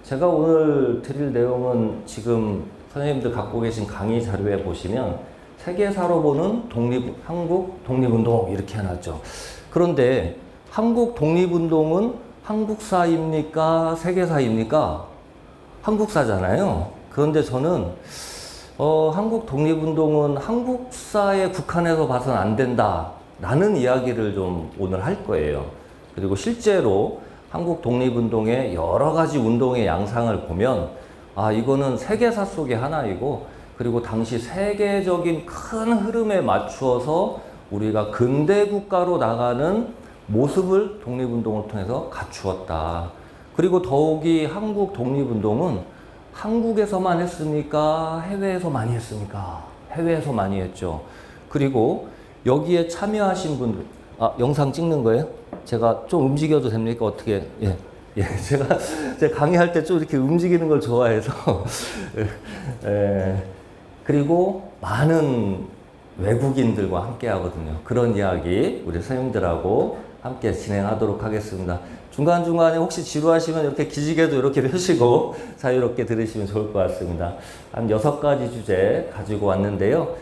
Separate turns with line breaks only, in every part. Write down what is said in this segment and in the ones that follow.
제가 오늘 드릴 내용은 지금 선생님들 갖고 계신 강의 자료에 보시면 세계사로 보는 한국 독립운동 이렇게 해놨죠. 그런데 한국 독립운동은 한국사입니까? 세계사입니까? 한국사잖아요. 그런데 저는 한국 독립운동은 한국사에 국한해서 봐서는 안 된다 라는 이야기를 좀 오늘 할 거예요. 그리고 실제로 한국 독립운동의 여러 가지 운동의 양상을 보면 이거는 세계사 속의 하나이고, 그리고 당시 세계적인 큰 흐름에 맞추어서 우리가 근대 국가로 나가는 모습을 독립운동을 통해서 갖추었다. 그리고 더욱이 한국 독립운동은 한국에서만 했습니까? 해외에서 많이 했습니까? 해외에서 많이 했죠. 그리고 여기에 참여하신 분들, 영상 찍는 거예요? 제가 좀 움직여도 됩니까? 어떻게? 예. 제가 강의할 때 좀 이렇게 움직이는 걸 좋아해서. 그리고 많은 외국인들과 함께 하거든요. 그런 이야기 우리 선생님들하고 함께 진행하도록 하겠습니다. 중간중간에 혹시 지루하시면 이렇게 기지개도 이렇게 펴시고 자유롭게 들으시면 좋을 것 같습니다. 한 6가지 주제 가지고 왔는데요.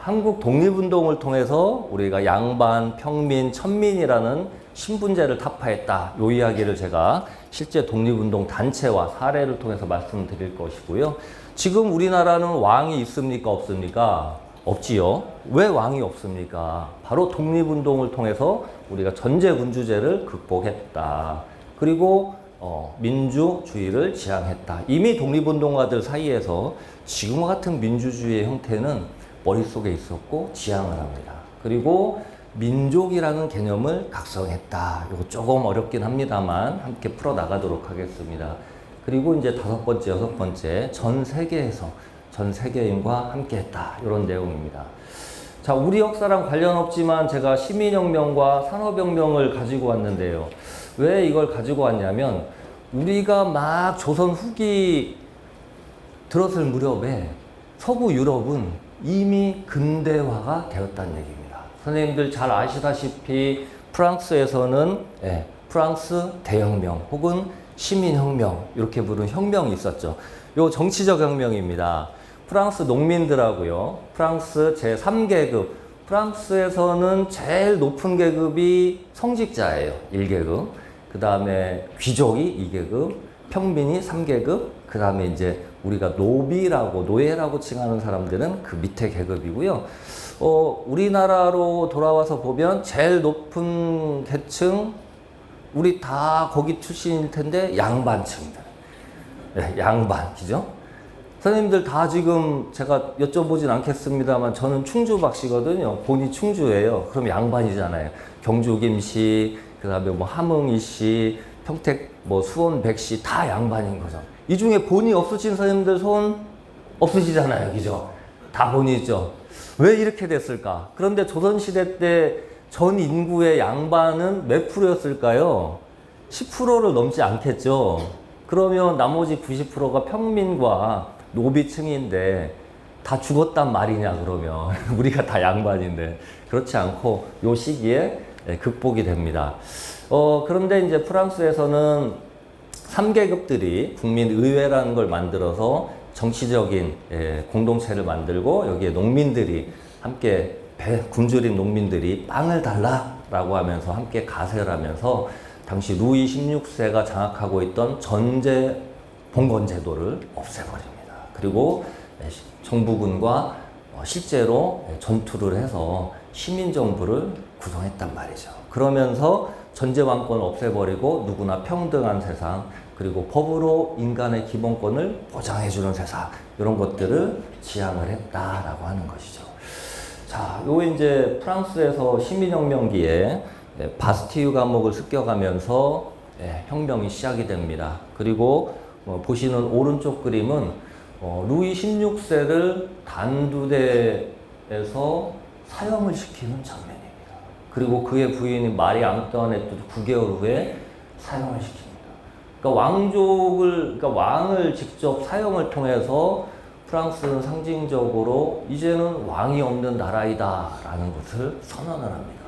한국 독립운동을 통해서 우리가 양반, 평민, 천민이라는 신분제를 타파했다. 이 이야기를 제가 실제 독립운동 단체와 사례를 통해서 말씀드릴 것이고요. 지금 우리나라는 왕이 있습니까? 없습니까? 없지요. 왜 왕이 없습니까? 바로 독립운동을 통해서 우리가 전제군주제를 극복했다. 그리고 민주주의를 지향했다. 이미 독립운동가들 사이에서 지금과 같은 민주주의의 형태는 머릿속에 있었고 지향을 합니다. 그리고 민족이라는 개념을 각성했다. 이거 조금 어렵긴 합니다만 함께 풀어나가도록 하겠습니다. 그리고 이제 5번째, 6번째, 전 세계에서 전 세계인과 함께했다. 이런 내용입니다. 자, 우리 역사랑 관련 없지만 제가 시민혁명과 산업혁명을 가지고 왔는데요. 왜 이걸 가지고 왔냐면 우리가 막 조선 후기 들었을 무렵에 서구 유럽은 이미 근대화가 되었다는 얘기입니다. 선생님들 잘 아시다시피 프랑스에서는 프랑스 대혁명 혹은 시민혁명 이렇게 부르는 혁명이 있었죠. 요 정치적 혁명입니다. 프랑스 농민들하고요. 프랑스 제3계급. 프랑스에서는 제일 높은 계급이 성직자예요. 1계급. 그 다음에 귀족이 2계급. 평민이 3계급. 그 다음에 이제 우리가 노비라고, 노예라고 칭하는 사람들은 그 밑에 계급이고요. 우리나라로 돌아와서 보면 제일 높은 계층, 우리 다 거기 출신일 텐데 양반층들. 양반, 그죠? 선생님들 다 지금 제가 여쭤보진 않겠습니다만 저는 충주박씨거든요. 본이 충주예요. 그럼 양반이잖아요. 경주 김씨, 그 다음에 뭐 함흥이 씨, 평택 뭐 수원 백씨 다 양반인 거죠. 이 중에 본이 없으신 선생님들 손 없으시잖아요. 그죠? 다 본이 있죠. 왜 이렇게 됐을까? 그런데 조선시대 때 전 인구의 양반은 몇 프로였을까요? 10%를 넘지 않겠죠. 그러면 나머지 90%가 평민과 노비층인데 다 죽었단 말이냐 그러면 우리가 다 양반인데 그렇지 않고 요 시기에 극복이 됩니다. 그런데 이제 프랑스에서는 3계급들이 국민의회라는 걸 만들어서 정치적인 공동체를 만들고 여기에 농민들이 함께 굶주린 농민들이 빵을 달라라고 하면서 함께 가세를 하면서 당시 루이 16세가 장악하고 있던 전제 봉건 제도를 없애버립니다. 그리고 정부군과 실제로 전투를 해서 시민정부를 구성했단 말이죠. 그러면서 전제 왕권을 없애버리고 누구나 평등한 세상, 그리고 법으로 인간의 기본권을 보장해주는 세상, 이런 것들을 지향을 했다라고 하는 것이죠. 자, 요 이제 프랑스에서 시민혁명기에 바스티유 감옥을 습격하면서 혁명이 시작이 됩니다. 그리고 보시는 오른쪽 그림은 루이 16세를 단두대에서 사형을 시키는 장면입니다. 그리고 그의 부인인 마리 앙뚜아네트도 9개월 후에 사형을 시킵니다. 그러니까 왕을 직접 사형을 통해서 프랑스는 상징적으로 이제는 왕이 없는 나라이다 라는 것을 선언을 합니다.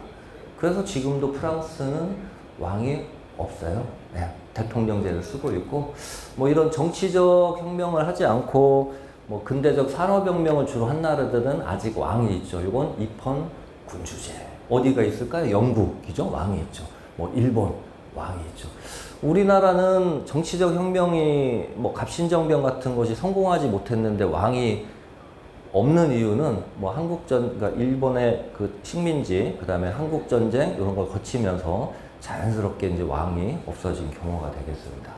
그래서 지금도 프랑스는 왕이 없어요. 네, 대통령제를 쓰고 있고, 뭐 이런 정치적 혁명을 하지 않고, 뭐 근대적 산업혁명을 주로 한 나라들은 아직 왕이 있죠. 이건 입헌 군주제. 어디가 있을까요? 영국이죠. 왕이 있죠. 뭐 일본 왕이 있죠. 우리나라는 정치적 혁명이 뭐 갑신정변 같은 것이 성공하지 못했는데 왕이 없는 이유는 뭐 그러니까 일본의 그 식민지, 그 다음에 한국전쟁 이런 걸 거치면서 자연스럽게 이제 왕이 없어진 경우가 되겠습니다.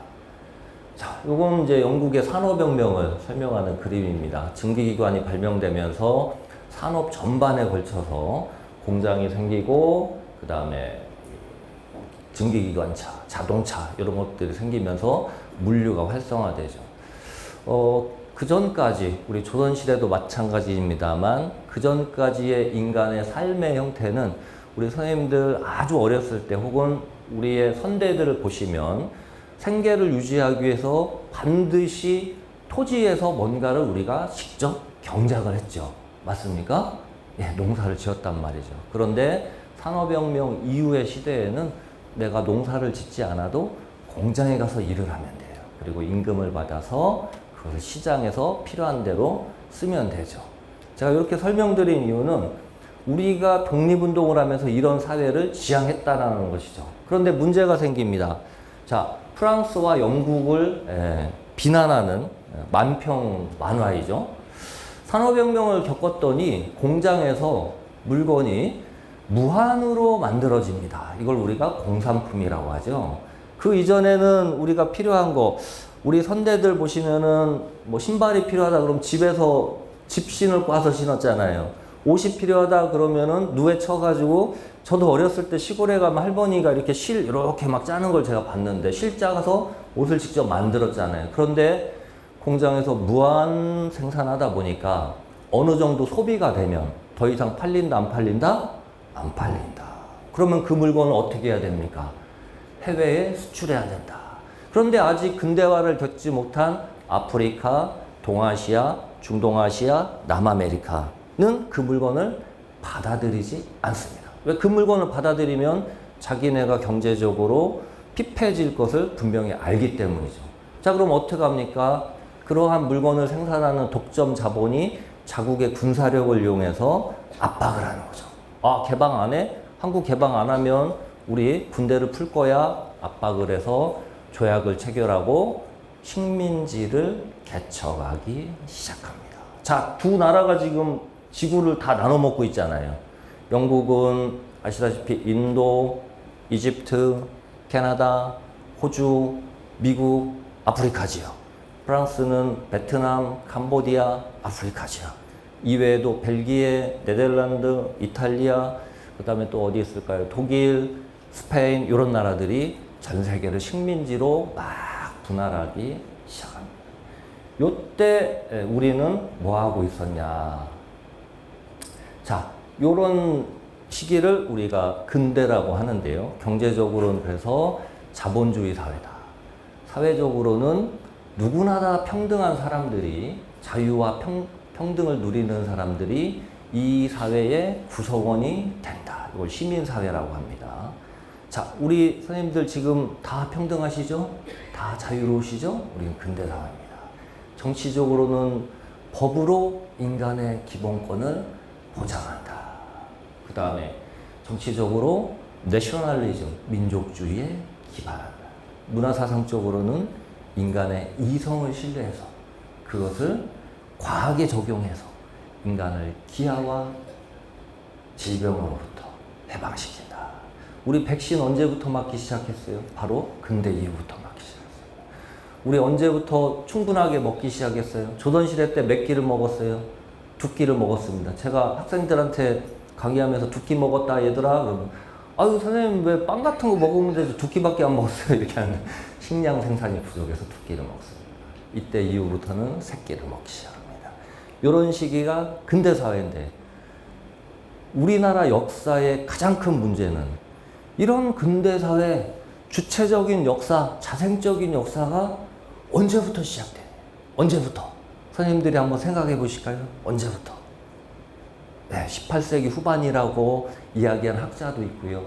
자, 요건 이제 영국의 산업혁명을 설명하는 그림입니다. 증기기관이 발명되면서 산업 전반에 걸쳐서 공장이 생기고, 그 다음에 증기기관차, 자동차 이런 것들이 생기면서 물류가 활성화되죠. 그 전까지 우리 조선시대도 마찬가지입니다만 그 전까지의 인간의 삶의 형태는 우리 선생님들 아주 어렸을 때 혹은 우리의 선대들을 보시면 생계를 유지하기 위해서 반드시 토지에서 뭔가를 우리가 직접 경작을 했죠. 맞습니까? 예, 농사를 지었단 말이죠. 그런데 산업혁명 이후의 시대에는 내가 농사를 짓지 않아도 공장에 가서 일을 하면 돼요. 그리고 임금을 받아서 그것을 시장에서 필요한 대로 쓰면 되죠. 제가 이렇게 설명드린 이유는 우리가 독립운동을 하면서 이런 사회를 지향했다라는 것이죠. 그런데 문제가 생깁니다. 자, 프랑스와 영국을 비난하는 만평 만화이죠. 산업혁명을 겪었더니 공장에서 물건이 무한으로 만들어집니다. 이걸 우리가 공산품이라고 하죠. 그 이전에는 우리가 필요한 거, 우리 선대들 보시면은 뭐 신발이 필요하다 그러면 집에서 집신을 꽈서 신었잖아요. 옷이 필요하다 그러면은 누에 쳐가지고, 저도 어렸을 때 시골에 가면 할머니가 이렇게 실 이렇게 막 짜는 걸 제가 봤는데, 실 짜서 옷을 직접 만들었잖아요. 그런데 공장에서 무한 생산하다 보니까 어느 정도 소비가 되면 더 이상 팔린다 안 팔린다? 안 팔린다. 그러면 그 물건을 어떻게 해야 됩니까? 해외에 수출해야 된다. 그런데 아직 근대화를 겪지 못한 아프리카, 동아시아, 중동아시아, 남아메리카는 그 물건을 받아들이지 않습니다. 왜? 그 물건을 받아들이면 자기네가 경제적으로 피폐해질 것을 분명히 알기 때문이죠. 자, 그럼 어떻게 합니까? 그러한 물건을 생산하는 독점 자본이 자국의 군사력을 이용해서 압박을 하는 거죠. 아, 개방 안 해? 한국 개방 안 하면 우리 군대를 풀 거야? 압박을 해서 조약을 체결하고 식민지를 개척하기 시작합니다. 자, 두 나라가 지금 지구를 다 나눠 먹고 있잖아요. 영국은 아시다시피 인도, 이집트, 캐나다, 호주, 미국, 아프리카지요. 프랑스는 베트남, 캄보디아, 아프리카지요. 이외에도 벨기에, 네덜란드, 이탈리아, 그 다음에 또 어디 있을까요? 독일, 스페인 이런 나라들이 전 세계를 식민지로 막 분할하기 시작합니다. 요때 우리는 뭐 하고 있었냐? 자, 요런 시기를 우리가 근대라고 하는데요. 경제적으로는 그래서 자본주의 사회다. 사회적으로는 누구나 다 평등한 사람들이, 자유와 평등을 누리는 사람들이 이 사회의 구성원이 된다. 이걸 시민사회라고 합니다. 자, 우리 선생님들 지금 다 평등하시죠? 다 자유로우시죠? 우리는 근대사회입니다. 정치적으로는 법으로 인간의 기본권을 보장한다. 그 다음에 정치적으로 내셔널리즘, 민족주의에 기반한다. 문화사상적으로는 인간의 이성을 신뢰해서 그것을 과하게 적용해서 인간을 기아와 질병으로부터 해방시킨다. 우리 백신 언제부터 맞기 시작했어요? 바로 근대 이후부터 맞기 시작했어요. 우리 언제부터 충분하게 먹기 시작했어요? 조선시대 때 몇 끼를 먹었어요? 2끼를 먹었습니다. 제가 학생들한테 강의하면서 2끼 먹었다 얘들아 그러면, 아유 선생님 왜 빵 같은 거 먹으면 되지 2끼밖에 안 먹었어요? 이렇게 하는, 식량 생산이 부족해서 2끼를 먹습니다. 이때 이후부터는 3끼를 먹기 시작합니다. 이런 시기가 근대사회인데, 우리나라 역사의 가장 큰 문제는 이런 근대사회 주체적인 역사, 자생적인 역사가 언제부터 시작돼요? 언제부터? 선생님들이 한번 생각해 보실까요? 언제부터? 네, 18세기 후반이라고 이야기한 학자도 있고요.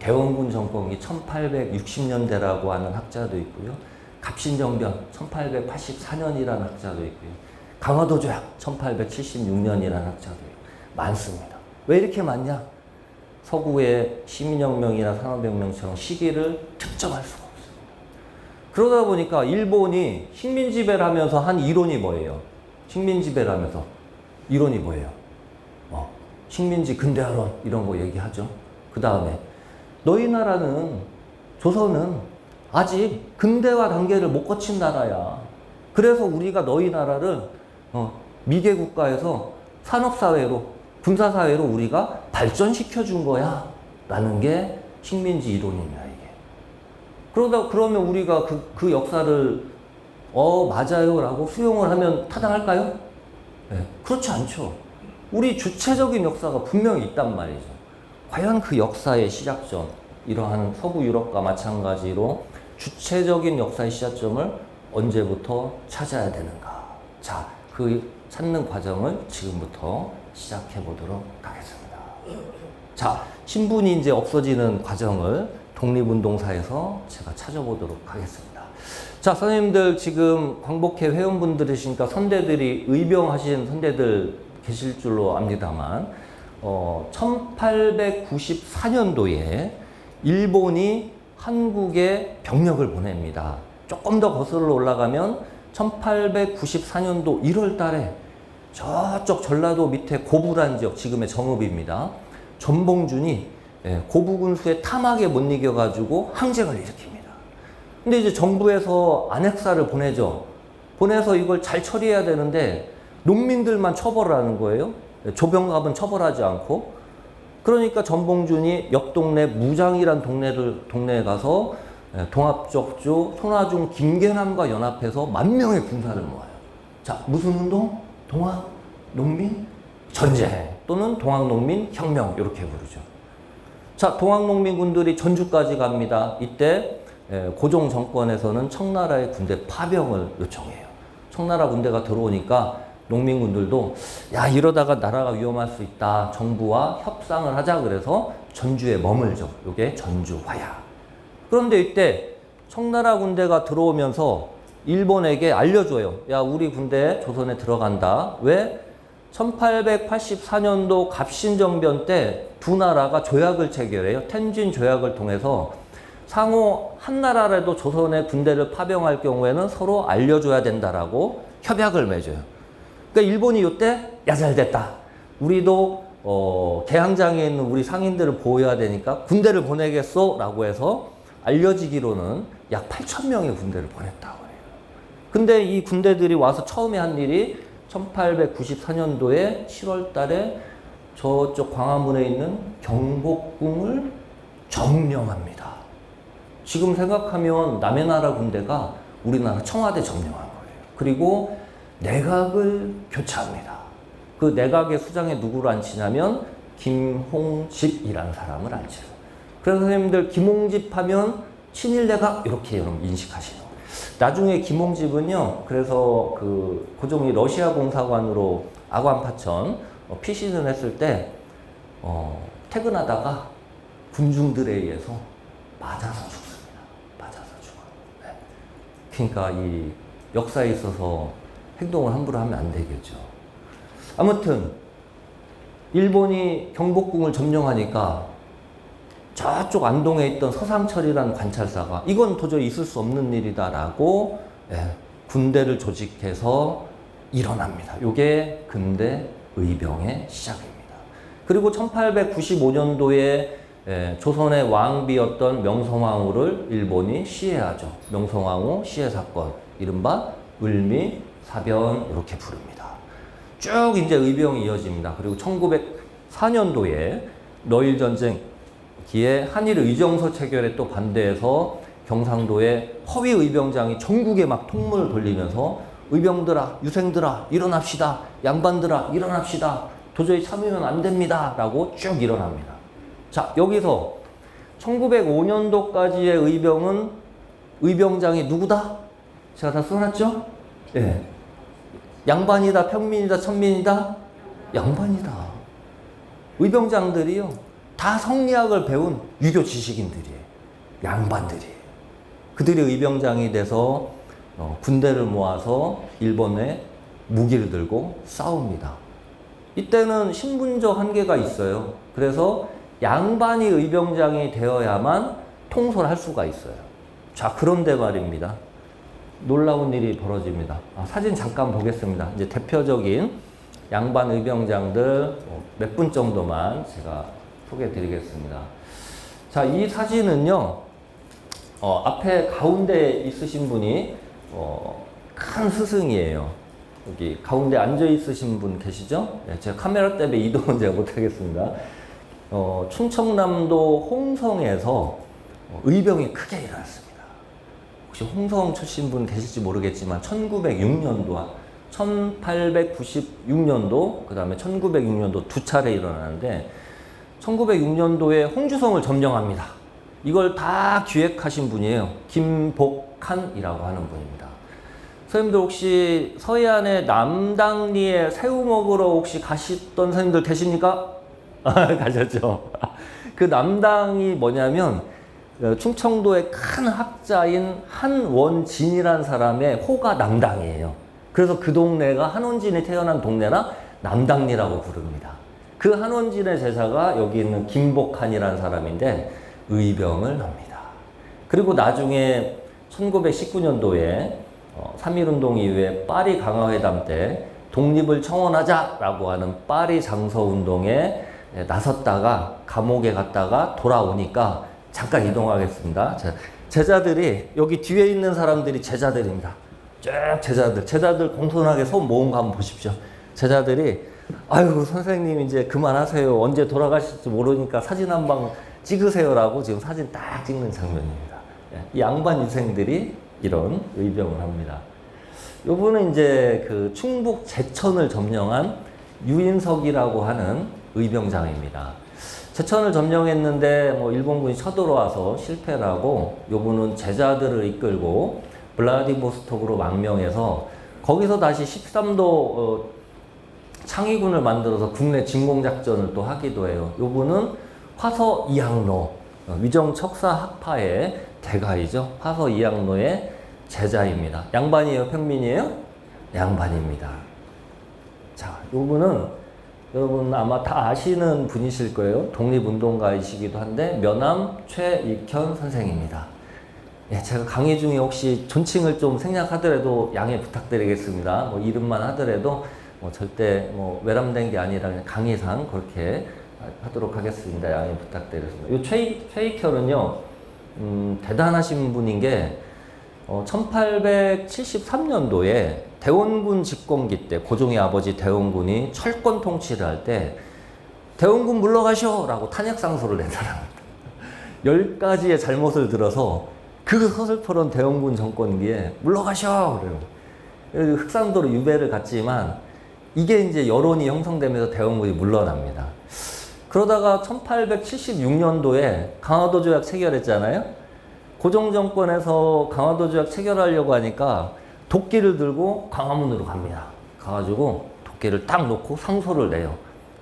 대원군 정권기 1860년대라고 하는 학자도 있고요. 갑신정변 1884년이라는 학자도 있고요. 강화도 조약 1876년이라는 학자도 많습니다. 왜 이렇게 많냐? 서구의 시민혁명이나 산업혁명처럼 시기를 특정할 수가 없습니다. 그러다 보니까 일본이 식민지배를 하면서 한 이론이 뭐예요? 식민지배를 하면서 이론이 뭐예요? 식민지 근대화론 이런 거 얘기하죠. 그 다음에 너희 나라는 조선은 아직 근대화 단계를 못 거친 나라야. 그래서 우리가 너희 나라를 미개 국가에서 산업사회로 군사사회로 우리가 발전시켜 준 거야 라는 게 식민지 이론입니다. 이게 그러면 우리가 그 역사를 맞아요 라고 수용을 하면 타당할까요? 네, 그렇지 않죠. 우리 주체적인 역사가 분명히 있단 말이죠. 과연 그 역사의 시작점, 이러한 서구 유럽과 마찬가지로 주체적인 역사의 시작점을 언제부터 찾아야 되는가? 자, 그 찾는 과정을 지금부터 시작해 보도록 하겠습니다. 자, 신분이 이제 없어지는 과정을 독립운동사에서 제가 찾아보도록 하겠습니다. 자, 선생님들 지금 광복회 회원분들이시니까 선대들이 의병하신 선대들 계실 줄로 압니다만 1894년도에 일본이 한국에 병력을 보냅니다. 조금 더 거슬러 올라가면 1894년도 1월 달에 저쪽 전라도 밑에 고부란 지역, 지금의 정읍입니다. 전봉준이 고부군수의 탐악에 못 이겨가지고 항쟁을 일으킵니다. 근데 이제 정부에서 안핵사를 보내죠. 보내서 이걸 잘 처리해야 되는데 농민들만 처벌을 하는 거예요. 조병갑은 처벌하지 않고. 그러니까 전봉준이 옆 동네 무장이란 동네에 가서 동합적주 손아중 김계남과 연합해서 10,000명의 군사를 모아요. 자, 무슨 운동? 동학 농민 전쟁 또는 동학 농민 혁명 이렇게 부르죠. 자, 동학 농민군들이 전주까지 갑니다. 이때 고종 정권에서는 청나라의 군대 파병을 요청해요. 청나라 군대가 들어오니까 농민군들도 야, 이러다가 나라가 위험할 수 있다. 정부와 협상을 하자. 그래서 전주에 머물죠. 이게 전주화야. 그런데 이때 청나라 군대가 들어오면서 일본에게 알려줘요. 야, 우리 군대 조선에 들어간다. 왜? 1884년도 갑신정변 때 두 나라가 조약을 체결해요. 텐진 조약을 통해서 상호 한 나라라도 조선의 군대를 파병할 경우에는 서로 알려줘야 된다라고 협약을 맺어요. 그러니까 일본이 이때 야, 잘 됐다. 우리도 개항장에 있는 우리 상인들을 보호해야 되니까 군대를 보내겠소 라고 해서 알려지기로는 약 8,000명의 군대를 보냈다고 해요. 근데 이 군대들이 와서 처음에 한 일이 1894년도에 7월 달에 저쪽 광화문에 있는 경복궁을 점령합니다. 지금 생각하면 남의 나라 군대가 우리나라 청와대 점령한 거예요. 그리고 내각을 교체합니다. 그 내각의 수장에 누구를 앉히냐면 김홍집이라는 사람을 앉혀요. 그래서 선생님들 김홍집 하면 친일 내각 이렇게 여러분 인식하시는 거예요. 나중에 김홍집은요, 그래서 그 고종이 러시아 공사관으로 아관파천 피신을 했을 때 퇴근하다가 군중들에 의해서 맞아서 죽습니다. 맞아서 죽어요. 네. 그러니까 이 역사에 있어서 행동을 함부로 하면 안 되겠죠. 아무튼 일본이 경복궁을 점령하니까 저쪽 안동에 있던 서상철이라는 관찰사가 이건 도저히 있을 수 없는 일이다라고 군대를 조직해서 일어납니다. 이게 근대 의병의 시작입니다. 그리고 1895년도에 조선의 왕비였던 명성황후를 일본이 시해하죠. 명성황후 시해 사건, 이른바 을미사변 이렇게 부릅니다. 쭉 이제 의병이 이어집니다. 그리고 1904년도에 러일 전쟁 기에 한일 의정서 체결에 또 반대해서 경상도에 허위 의병장이 전국에 막 통문을 돌리면서 의병들아, 유생들아, 일어납시다. 양반들아, 일어납시다. 도저히 참으면 안 됩니다. 라고 쭉 일어납니다. 자, 여기서 1905년도까지의 의병은 의병장이 누구다? 제가 다 써놨죠? 예. 양반이다, 평민이다, 천민이다? 양반이다. 의병장들이요. 다 성리학을 배운 유교 지식인들이에요. 양반들이에요. 그들이 의병장이 돼서 군대를 모아서 일본에 무기를 들고 싸웁니다. 이때는 신분적 한계가 있어요. 그래서 양반이 의병장이 되어야만 통솔할 을 수가 있어요. 자, 그런데 말입니다. 놀라운 일이 벌어집니다. 사진 잠깐 보겠습니다. 이제 대표적인 양반 의병장들 몇 분 정도만 제가 소개해 드리겠습니다. 자, 이 사진은요, 앞에 가운데 있으신 분이 큰 스승이에요. 여기 가운데 앉아 있으신 분 계시죠? 네, 제가 카메라 때문에 이동은 제가 못하겠습니다. 충청남도 홍성에서 의병이 크게 일어났습니다. 혹시 홍성 출신 분 계실지 모르겠지만 1906년도, 1896년도, 그 다음에 1906년도 두 차례 일어나는데 1906년도에 홍주성을 점령합니다. 이걸 다 기획하신 분이에요. 김복한이라고 하는 분입니다. 선생님들 혹시 서해안의 남당리에 새우 먹으러 혹시 가셨던 선생님들 계십니까? 가셨죠. 그 남당이 뭐냐면 충청도의 큰 학자인 한원진이라는 사람의 호가 남당이에요. 그래서 그 동네가 한원진이 태어난 동네라 남당리라고 부릅니다. 그 한원진의 제자가 여기 있는 김복한이라는 사람인데 의병을 합니다. 그리고 나중에 1919년도에 3.1운동 이후에 파리 강화회담 때 독립을 청원하자라고 하는 파리 장서운동에 나섰다가 감옥에 갔다가 돌아오니까 잠깐 이동하겠습니다. 제자들이 여기 뒤에 있는 사람들이 제자들입니다. 쭉 제자들 공손하게 손 모은 거 한번 보십시오. 제자들이 아이고 선생님 이제 그만하세요. 언제 돌아가실지 모르니까 사진 한 방 찍으세요라고 지금 사진 딱 찍는 장면입니다. 이 양반 유생들이 이런 의병을 합니다. 요분은 이제 그 충북 제천을 점령한 유인석이라고 하는 의병장입니다. 제천을 점령했는데 일본군이 쳐들어와서 실패를 하고 요분은 제자들을 이끌고 블라디보스톡으로 망명해서 거기서 다시 13도 창의군을 만들어서 국내 진공작전을 또 하기도 해요. 요분은 화서 이항로, 위정척사 학파의 대가이죠. 화서 이항로의 제자입니다. 양반이에요? 평민이에요? 양반입니다. 자, 요분은 여러분 아마 다 아시는 분이실 거예요. 독립운동가이시기도 한데 면함 최익현 선생입니다. 예, 제가 강의 중에 혹시 존칭을 좀 생략하더라도 양해 부탁드리겠습니다. 이름만 하더라도 절대 외람된 게 아니라 그냥 강의상 그렇게 하도록 하겠습니다. 양해 부탁드리겠습니다. 이 최익현은요, 대단하신 분인 게 1873년도에 대원군 집권기 때 고종의 아버지 대원군이 철권 통치를 할 때 대원군 물러가시오! 라고 탄핵상소를 낸 사람입니다. 10가지의 잘못을 들어서 그 서슬퍼런 대원군 정권기에 물러가시오! 그래요. 흑산도로 유배를 갔지만 이게 이제 여론이 형성되면서 대원군이 물러납니다. 그러다가 1876년도에 강화도 조약 체결했잖아요. 고종 정권에서 강화도 조약 체결하려고 하니까 도끼를 들고 광화문으로 갑니다. 가가지고 도끼를 딱 놓고 상소를 내요.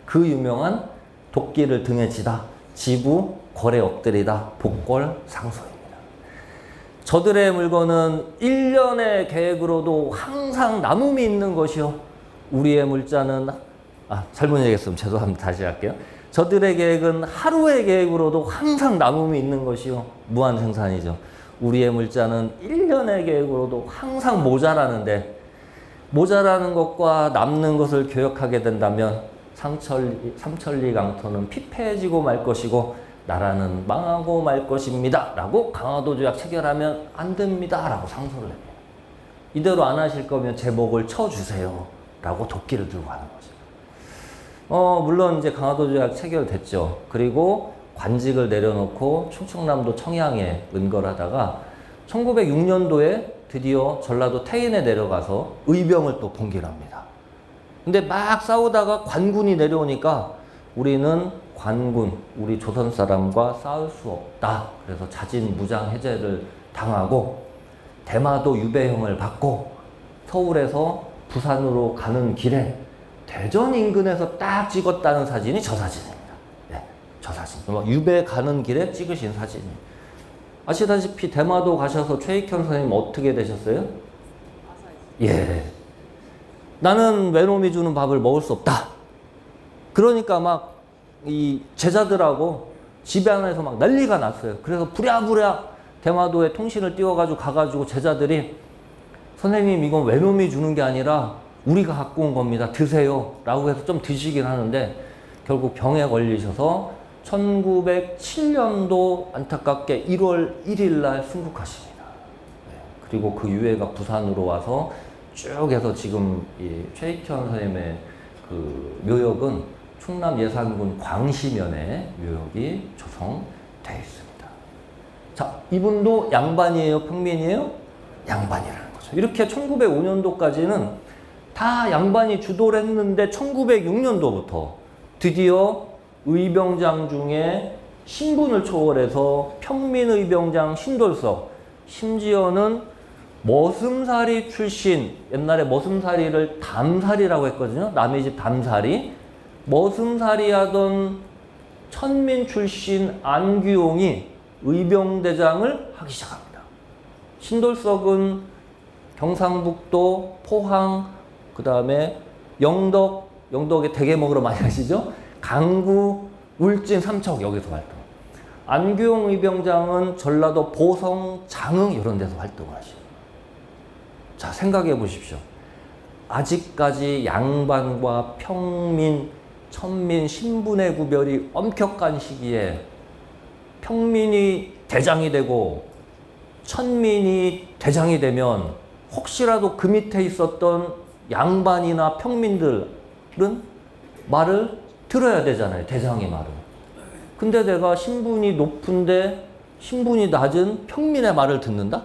그 유명한 도끼를 등에 지다 지부 궐에 엎드리다 복궐 상소입니다. 저들의 물건은 1년의 계획으로도 항상 남음이 있는 것이요. 우리의 물자는 잘못 얘기했으면 죄송합니다. 다시 할게요. 저들의 계획은 하루의 계획으로도 항상 남음이 있는 것이요. 무한 생산이죠. 우리의 물자는 1년의 계획으로도 항상 모자라는데 모자라는 것과 남는 것을 교역하게 된다면 삼천리 강토는 피폐해지고 말 것이고 나라는 망하고 말 것입니다. 라고 강화도 조약 체결하면 안 됩니다. 라고 상소를 합니다. 이대로 안 하실 거면 제 목을 쳐주세요. 라고 도끼를 들고 가는 거죠. 물론 이제 강화도 조약 체결됐죠. 그리고 관직을 내려놓고 충청남도 청양에 은거하다가 1906년도에 드디어 전라도 태인에 내려가서 의병을 또 봉기를 합니다. 근데 막 싸우다가 관군이 내려오니까 우리는 관군, 우리 조선 사람과 싸울 수 없다. 그래서 자진 무장 해제를 당하고 대마도 유배형을 받고 서울에서 부산으로 가는 길에 대전 인근에서 딱 찍었다는 사진이 저 사진입니다. 네. 저 사진. 유배 가는 길에 찍으신 사진이에요. 아시다시피 대마도 가셔서 최익현 선생님 어떻게 되셨어요? 예. 나는 외놈이 주는 밥을 먹을 수 없다. 그러니까 막 이 제자들하고 집에 안에서 막 난리가 났어요. 그래서 부랴부랴 대마도에 통신을 띄워가지고 가가지고 제자들이 선생님 이건 외놈이 주는 게 아니라 우리가 갖고 온 겁니다. 드세요. 라고 해서 좀 드시긴 하는데 결국 병에 걸리셔서 1907년도 안타깝게 1월 1일 날 순국하십니다. 그리고 그 유해가 부산으로 와서 쭉 해서 지금 이 최익현 선생님의 그 묘역은 충남 예산군 광시면에 묘역이 조성되어 있습니다. 자, 이분도 양반이에요? 평민이에요? 양반이라는 거죠. 이렇게 1905년도까지는 다 양반이 주도를 했는데 1906년도부터 드디어 의병장 중에 신분을 초월해서 평민의병장 신돌석, 심지어는 머슴살이 출신, 옛날에 머슴살이를 담살이라고 했거든요. 남의 집 담살이. 머슴살이 하던 천민 출신 안규용이 의병대장을 하기 시작합니다. 신돌석은 경상북도, 포항, 그 다음에 영덕에 대게 먹으러 많이 가시죠? 강구, 울진, 삼척 여기서 활동. 안규용 의병장은 전라도 보성, 장흥 이런 데서 활동을 하시죠. 자, 생각해 보십시오. 아직까지 양반과 평민, 천민, 신분의 구별이 엄격한 시기에 평민이 대장이 되고 천민이 대장이 되면 혹시라도 그 밑에 있었던 양반이나 평민들은 말을 들어야 되잖아요. 대장의 말을. 근데 내가 신분이 높은데 신분이 낮은 평민의 말을 듣는다?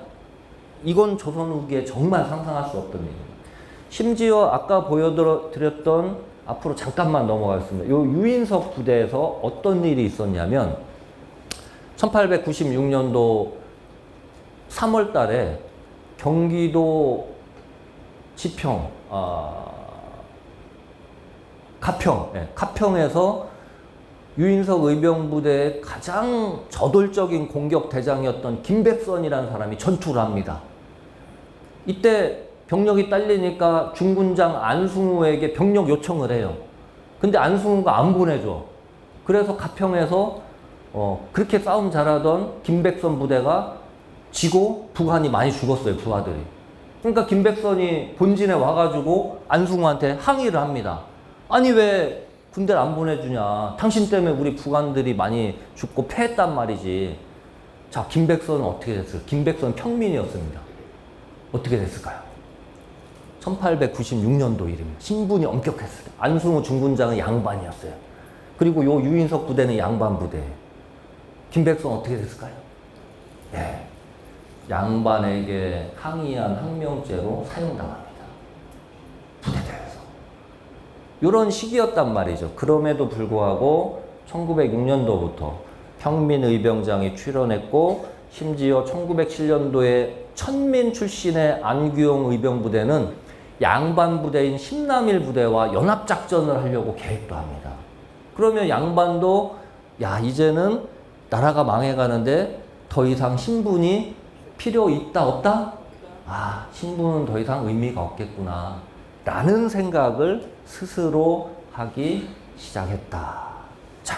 이건 조선 후기에 정말 상상할 수 없던 일입니다. 심지어 아까 보여드렸던 앞으로 잠깐만 넘어가겠습니다. 요 유인석 부대에서 어떤 일이 있었냐면 1896년도 3월 달에 경기도 지평, 가평에서 유인석 의병부대의 가장 저돌적인 공격 대장이었던 김백선이라는 사람이 전투를 합니다. 이때 병력이 딸리니까 중군장 안승우에게 병력 요청을 해요. 근데 안승우가 안 보내줘. 그래서 가평에서 그렇게 싸움 잘하던 김백선 부대가 지고 부관이 많이 죽었어요. 부하들이. 그러니까 김백선이 본진에 와가지고 안승우한테 항의를 합니다. 아니 왜 군대를 안 보내주냐. 당신 때문에 우리 부관들이 많이 죽고 패했단 말이지. 자, 김백선은 어떻게 됐어요? 김백선 평민이었습니다. 어떻게 됐을까요? 1896년도 일입니다. 신분이 엄격했어요. 안승우 중군장은 양반이었어요. 그리고 요 유인석 부대는 양반 부대예요. 김백선 어떻게 됐을까요? 예. 양반에게 항의한 항명죄로 사형당합니다. 부대대에서. 이런 시기였단 말이죠. 그럼에도 불구하고 1906년도부터 평민의병장이 출연했고 심지어 1907년도에 천민 출신의 안규용 의병부대는 양반 부대인 신남일 부대와 연합작전을 하려고 계획도 합니다. 그러면 양반도 야 이제는 나라가 망해가는데 더 이상 신분이 필요 있다 없다? 아 신분은 더 이상 의미가 없겠구나 라는 생각을 스스로 하기 시작했다. 자,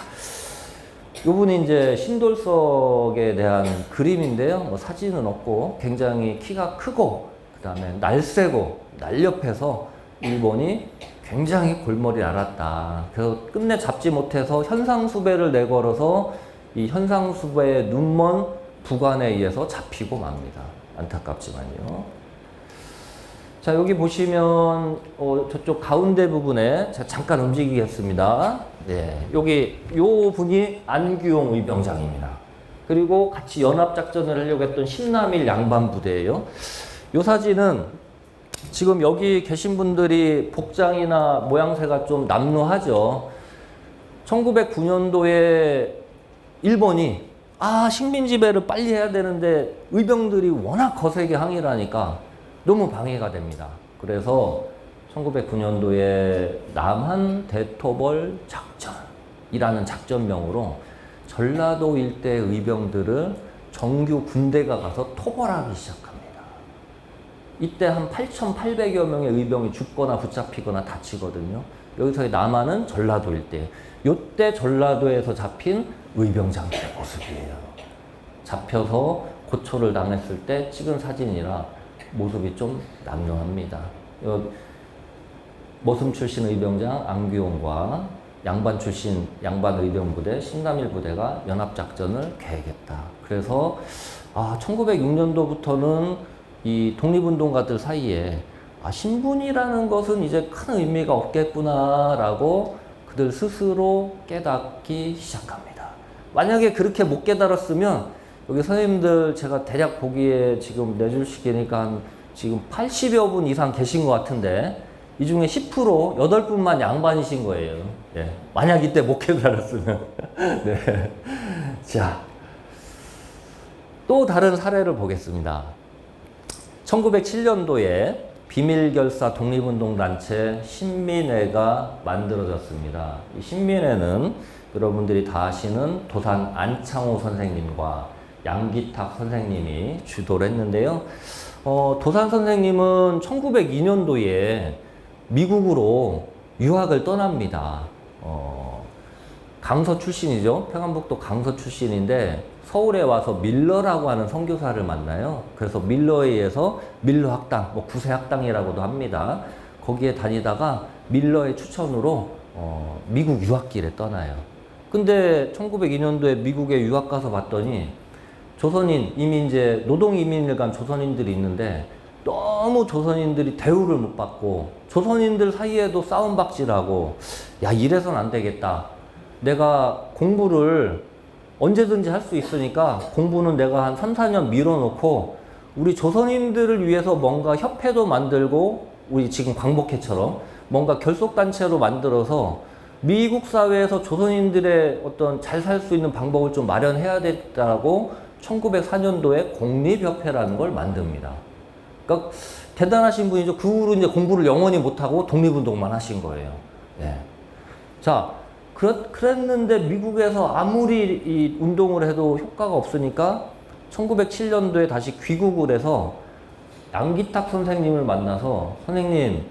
요분이 이제 신돌석에 대한 그림인데요. 뭐 사진은 없고 굉장히 키가 크고 그 다음에 날쌔고 날렵해서 일본이 굉장히 골머리를 앓았다. 그래서 끝내 잡지 못해서 현상수배를 내걸어서 이 현상수배의 눈먼 부관에 의해서 잡히고 맙니다. 안타깝지만요. 자, 여기 보시면 저쪽 가운데 부분에 제가 잠깐 움직이겠습니다. 네, 여기 요 분이 안규용 의병장입니다. 그리고 같이 연합작전을 하려고 했던 신남일 양반 부대예요. 요 사진은 지금 여기 계신 분들이 복장이나 모양새가 좀 남루하죠. 1909년도에 일본이 식민지배를 빨리 해야 되는데 의병들이 워낙 거세게 항의를 하니까 너무 방해가 됩니다. 그래서 1909년도에 남한 대토벌 작전이라는 작전명으로 전라도 일대 의병들을 정규 군대가 가서 토벌하기 시작합니다. 이때 한 8,800여 명의 의병이 죽거나 붙잡히거나 다치거든요. 여기서 남한은 전라도 일대. 이때 전라도에서 잡힌 의병장들의 모습이에요. 잡혀서 고초를 당했을 때 찍은 사진이라 모습이 좀 남루합니다. 머슴 출신 의병장 안규용과 양반 출신 양반 의병부대 신감일 부대가 연합작전을 계획했다. 그래서 1906년도부터는 이 독립운동가들 사이에 신분이라는 것은 이제 큰 의미가 없겠구나라고 그들 스스로 깨닫기 시작합니다. 만약에 그렇게 못 깨달았으면 여기 선생님들 제가 대략 보기에 지금 내줄 시기니까 지금 80여 분 이상 계신 것 같은데 이 중에 10% 8분만 양반이신 거예요. 네. 만약 이때 못 깨달았으면. 네. 자, 또 다른 사례를 보겠습니다. 1907년도에 비밀결사 독립운동단체 신민회가 만들어졌습니다. 이 신민회는 여러분들이 다 아시는 도산 안창호 선생님과 양기탁 선생님이 주도를 했는데요. 도산 선생님은 1902년도에 미국으로 유학을 떠납니다. 강서 출신이죠. 평안북도 강서 출신인데 서울에 와서 밀러라고 하는 선교사를 만나요. 그래서 밀러에 의해서 밀러 학당, 구세 학당이라고도 합니다. 거기에 다니다가 밀러의 추천으로 미국 유학길에 떠나요. 근데 1902년도에 미국에 유학 가서 봤더니 조선인, 이미 이제 노동 이민을 간 조선인들이 있는데 너무 조선인들이 대우를 못 받고 조선인들 사이에도 싸움박질하고 야, 이래선 안 되겠다. 내가 공부를 언제든지 할 수 있으니까 공부는 내가 한 3, 4년 밀어놓고 우리 조선인들을 위해서 뭔가 협회도 만들고 우리 지금 광복회처럼 뭔가 결속단체로 만들어서 미국 사회에서 조선인들의 어떤 잘 살 수 있는 방법을 좀 마련해야 됐다고 1904년도에 공립협회라는 걸 만듭니다. 그러니까 대단하신 분이죠. 그 후로 이제 공부를 영원히 못하고 독립운동만 하신 거예요. 네. 자, 그랬는데 미국에서 아무리 이 운동을 해도 효과가 없으니까 1907년도에 다시 귀국을 해서 양기탁 선생님을 만나서 선생님,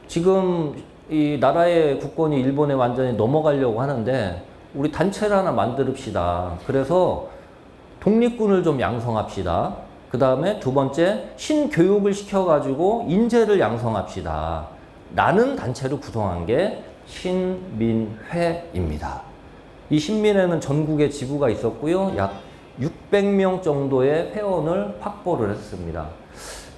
지금 이 나라의 국권이 일본에 완전히 넘어가려고 하는데 우리 단체를 하나 만듭시다. 그래서 독립군을 좀 양성합시다. 그 다음에 두 번째, 신교육을 시켜가지고 인재를 양성합시다. 라는 단체를 구성한 게 신민회입니다. 이 신민회는 전국에 지부가 있었고요. 약 600명 정도의 회원을 확보를 했습니다.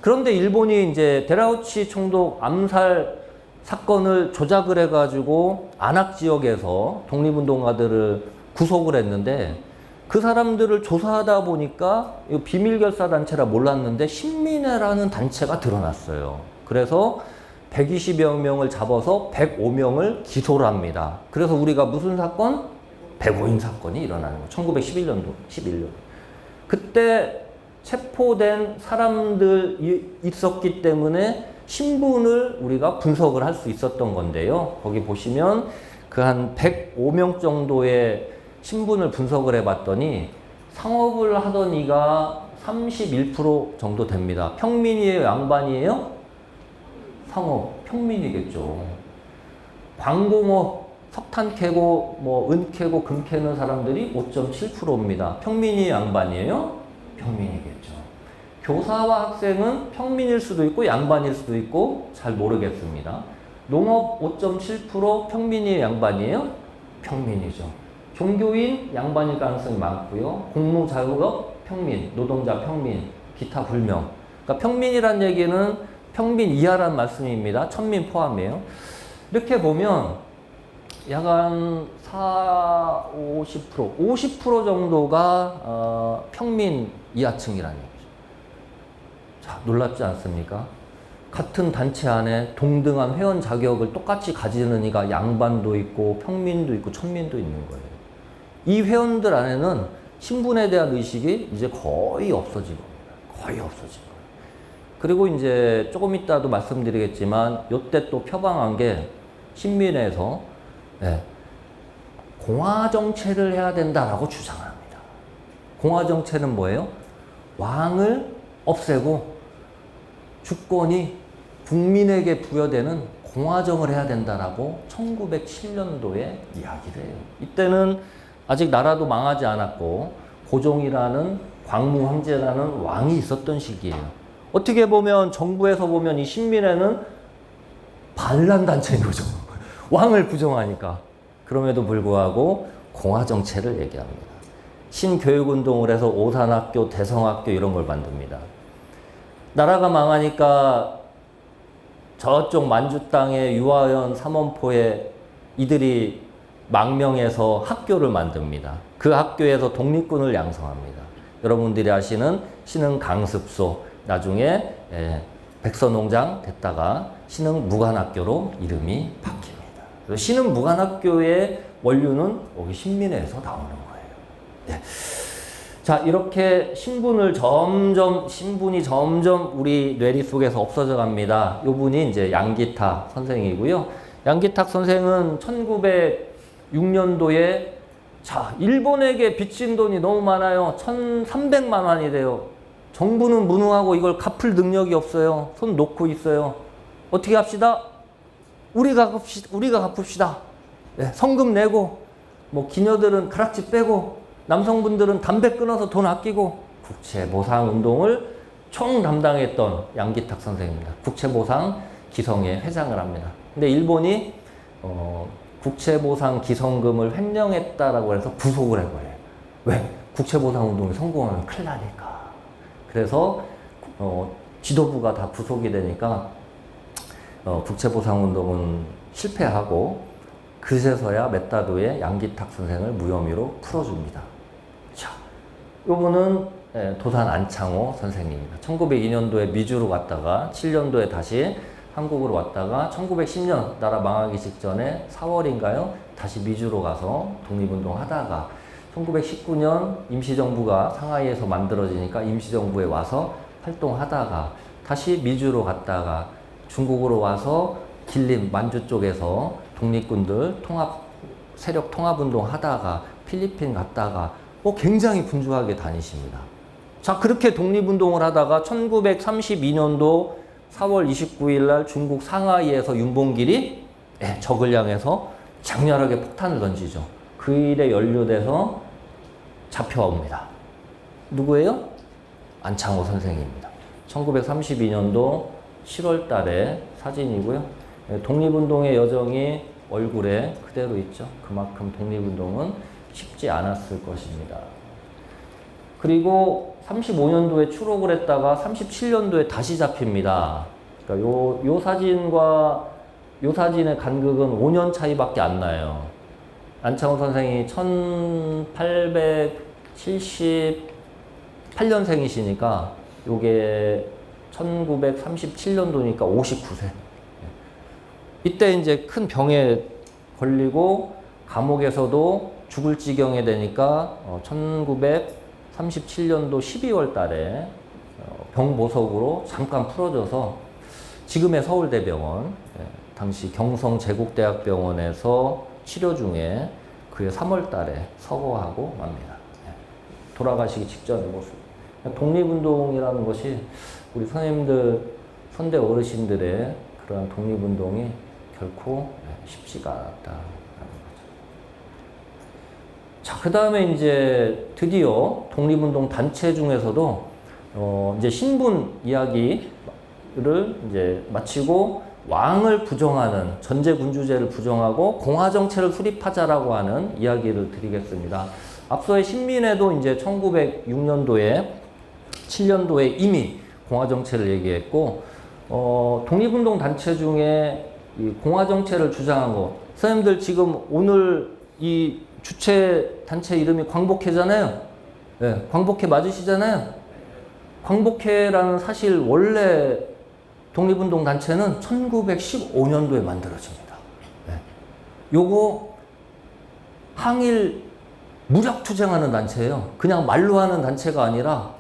그런데 일본이 이제 데라우치 총독 암살 사건을 조작을 해가지고 안악 지역에서 독립운동가들을 구속을 했는데 그 사람들을 조사하다 보니까 비밀결사 단체라 몰랐는데 신민회라는 단체가 드러났어요. 그래서 120여 명을 잡아서 105명을 기소를 합니다. 그래서 우리가 무슨 사건? 백오인 사건이 일어나는 거예요. 1911년도, 11년. 그때 체포된 사람들이 있었기 때문에 신분을 우리가 분석을 할 수 있었던 건데요. 거기 보시면 그 한 105명 정도의 신분을 분석을 해봤더니 상업을 하던 이가 31% 정도 됩니다. 평민이에요? 양반이에요? 상업, 평민이겠죠. 광공업, 석탄 캐고, 은 캐고, 금 캐는 사람들이 5.7%입니다. 평민이 양반이에요? 평민이겠죠. 교사와 학생은 평민일 수도 있고, 양반일 수도 있고, 잘 모르겠습니다. 농업 5.7% 평민이 양반이에요? 평민이죠. 종교인 양반일 가능성이 많고요. 공무자유업 평민, 노동자 평민, 기타 불명. 그러니까 평민이란 얘기는 평민 이하란 말씀입니다. 천민 포함이에요. 이렇게 보면 약간 50% 정도가 평민 이하층이라는 얘기죠. 자, 놀랍지 않습니까? 같은 단체 안에 동등한 회원 자격을 똑같이 가지는 이가 양반도 있고 평민도 있고 천민도 있는 거예요. 이 회원들 안에는 신분에 대한 의식이 이제 거의 없어진 겁니다. 거의 없어진 거예요. 그리고 이제 조금 이따도 말씀드리겠지만 이때 또 표방한 게 신민회에서 공화정체를 해야 된다라고 주장합니다. 공화정체는 뭐예요? 왕을 없애고 주권이 국민에게 부여되는 공화정을 해야 된다라고 1907년도에 이야기를 해요. 이때는 아직 나라도 망하지 않았고 고종이라는 광무 황제라는 왕이 있었던 시기예요. 어떻게 보면 정부에서 보면 이 신민회는 반란 단체인 거죠. 왕을 부정하니까. 그럼에도 불구하고 공화정체를 얘기합니다. 신교육운동을 해서 오산학교, 대성학교 이런 걸 만듭니다. 나라가 망하니까 저쪽 만주 땅에 유화연, 삼원포에 이들이 망명해서 학교를 만듭니다. 그 학교에서 독립군을 양성합니다. 여러분들이 아시는 신흥 강습소, 나중에 백서농장 됐다가 신흥 무관학교로 이름이 바뀝니다. 신흥 무관학교의 원류는 여기 신민회에서 나오는 거예요. 네. 자, 이렇게 신분이 점점 우리 뇌리 속에서 없어져 갑니다. 요 분이 이제 양기탁 선생이고요. 양기탁 선생은 1906년도에 자, 일본에게 빚진 돈이 너무 많아요. 1,300만 원이 돼요. 정부는 무능하고 이걸 갚을 능력이 없어요. 손 놓고 있어요. 어떻게 합시다? 우리가 갚읍시다. 네, 성금 내고, 뭐 기녀들은 가락지 빼고, 남성분들은 담배 끊어서 돈 아끼고, 국채보상 운동을 총 담당했던 양기탁 선생입니다. 국채보상 기성회 회장을 합니다. 근데 일본이 국채보상 기성금을 횡령했다라고 해서 구속을 해버려요. 왜? 국채보상 운동이 성공하면 큰일 나니까. 그래서 지도부가 다 구속이 되니까 국채보상 운동은 실패하고 그제서야 몇 달 후에 양기탁 선생을 무혐의로 풀어줍니다. 자, 요분은 도산 안창호 선생님입니다. 1902년도에 미주로 갔다가 7년도에 다시 한국으로 왔다가 1910년 나라 망하기 직전에 4월인가요? 다시 미주로 가서 독립운동 하다가 1919년 임시정부가 상하이에서 만들어지니까 임시정부에 와서 활동하다가 다시 미주로 갔다가 중국으로 와서 길림 만주 쪽에서 독립군들 세력 통합운동 하다가 필리핀 갔다가 굉장히 분주하게 다니십니다. 자, 그렇게 독립운동을 하다가 1932년도 4월 29일 날 중국 상하이에서 윤봉길이 적을 향해서 장렬하게 폭탄을 던지죠. 그 일에 연루돼서 잡혀옵니다. 누구예요? 안창호 선생입니다. 1932년도 7월 달에 사진이고요. 독립운동의 여정이 얼굴에 그대로 있죠. 그만큼 독립운동은 쉽지 않았을 것입니다. 그리고 35년도에 추록을 했다가 37년도에 다시 잡힙니다. 그러니까 요 사진과 요 사진의 간극은 5년 차이밖에 안 나요. 안창호 선생이 1878년생이시니까 요게 1937년도니까 59세. 이때 이제 큰 병에 걸리고 감옥에서도 죽을 지경에 되니까 1937년도 12월 달에 병보석으로 잠깐 풀어져서 지금의 서울대병원, 당시 경성제국대학병원에서 치료 중에 그해 3월 달에 서거하고 맙니다. 돌아가시기 직전의 모습. 독립운동이라는 것이 우리 선생님들, 선대 어르신들의 그러한 독립운동이 결코 쉽지가 않았다라는 거죠. 자, 그 다음에 이제 드디어 독립운동 단체 중에서도 이제 신분 이야기를 이제 마치고 왕을 부정하는 전제군주제를 부정하고 공화정체를 수립하자라고 하는 이야기를 드리겠습니다. 앞서의 신민회도 이제 1906년도에 7년도에 이미 공화정체를 얘기했고 독립운동 단체 중에 이 공화정체를 주장한 거 선생님들 지금 오늘 이 주체 단체 이름이 광복회잖아요. 네, 광복회 맞으시잖아요. 광복회라는 사실 원래 독립운동 단체는 1915년도에 만들어집니다. 네. 요거 항일 무력 투쟁하는 단체예요. 그냥 말로 하는 단체가 아니라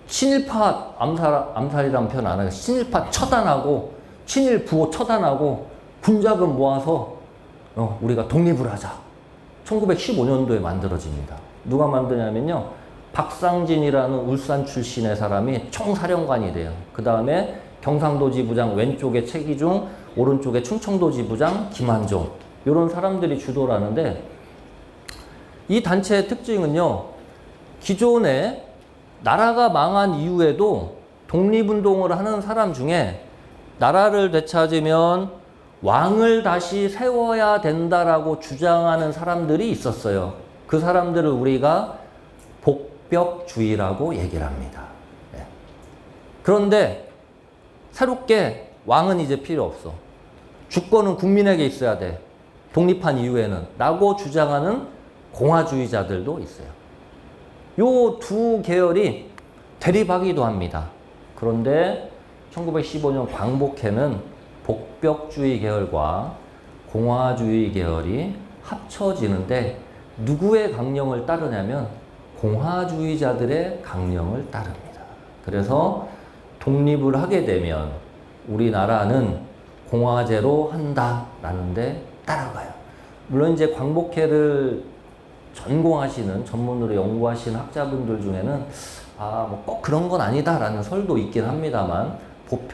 친일파 암살이라는 표현 안 하고 친일파 처단하고 친일 부호 처단하고 군자금 모아서 우리가 독립을 하자. 1915년도에 만들어집니다. 누가 만드냐면요. 박상진이라는 울산 출신의 사람이 총사령관이 돼요. 그 다음에 경상도 지부장 왼쪽에 최기중, 오른쪽에 충청도 지부장 김한종. 이런 사람들이 주도를 하는데 이 단체의 특징은요. 기존에 나라가 망한 이후에도 독립운동을 하는 사람 중에 나라를 되찾으면 왕을 다시 세워야 된다라고 주장하는 사람들이 있었어요. 그 사람들을 우리가 복벽주의라고 얘기를 합니다. 네. 그런데 새롭게 왕은 이제 필요 없어. 주권은 국민에게 있어야 돼. 독립한 이후에는. 라고 주장하는 공화주의자들도 있어요. 요 두 계열이 대립하기도 합니다. 그런데 1915년 광복회는 복벽주의 계열과 공화주의 계열이 합쳐지는데 누구의 강령을 따르냐면 공화주의자들의 강령을 따릅니다. 그래서 독립을 하게 되면 우리나라는 공화제로 한다라는 데 따라가요. 물론 이제 광복회를 전공하시는 전문으로 연구하시는 학자분들 중에는 뭐 꼭 그런 건 아니다라는 설도 있긴 합니다만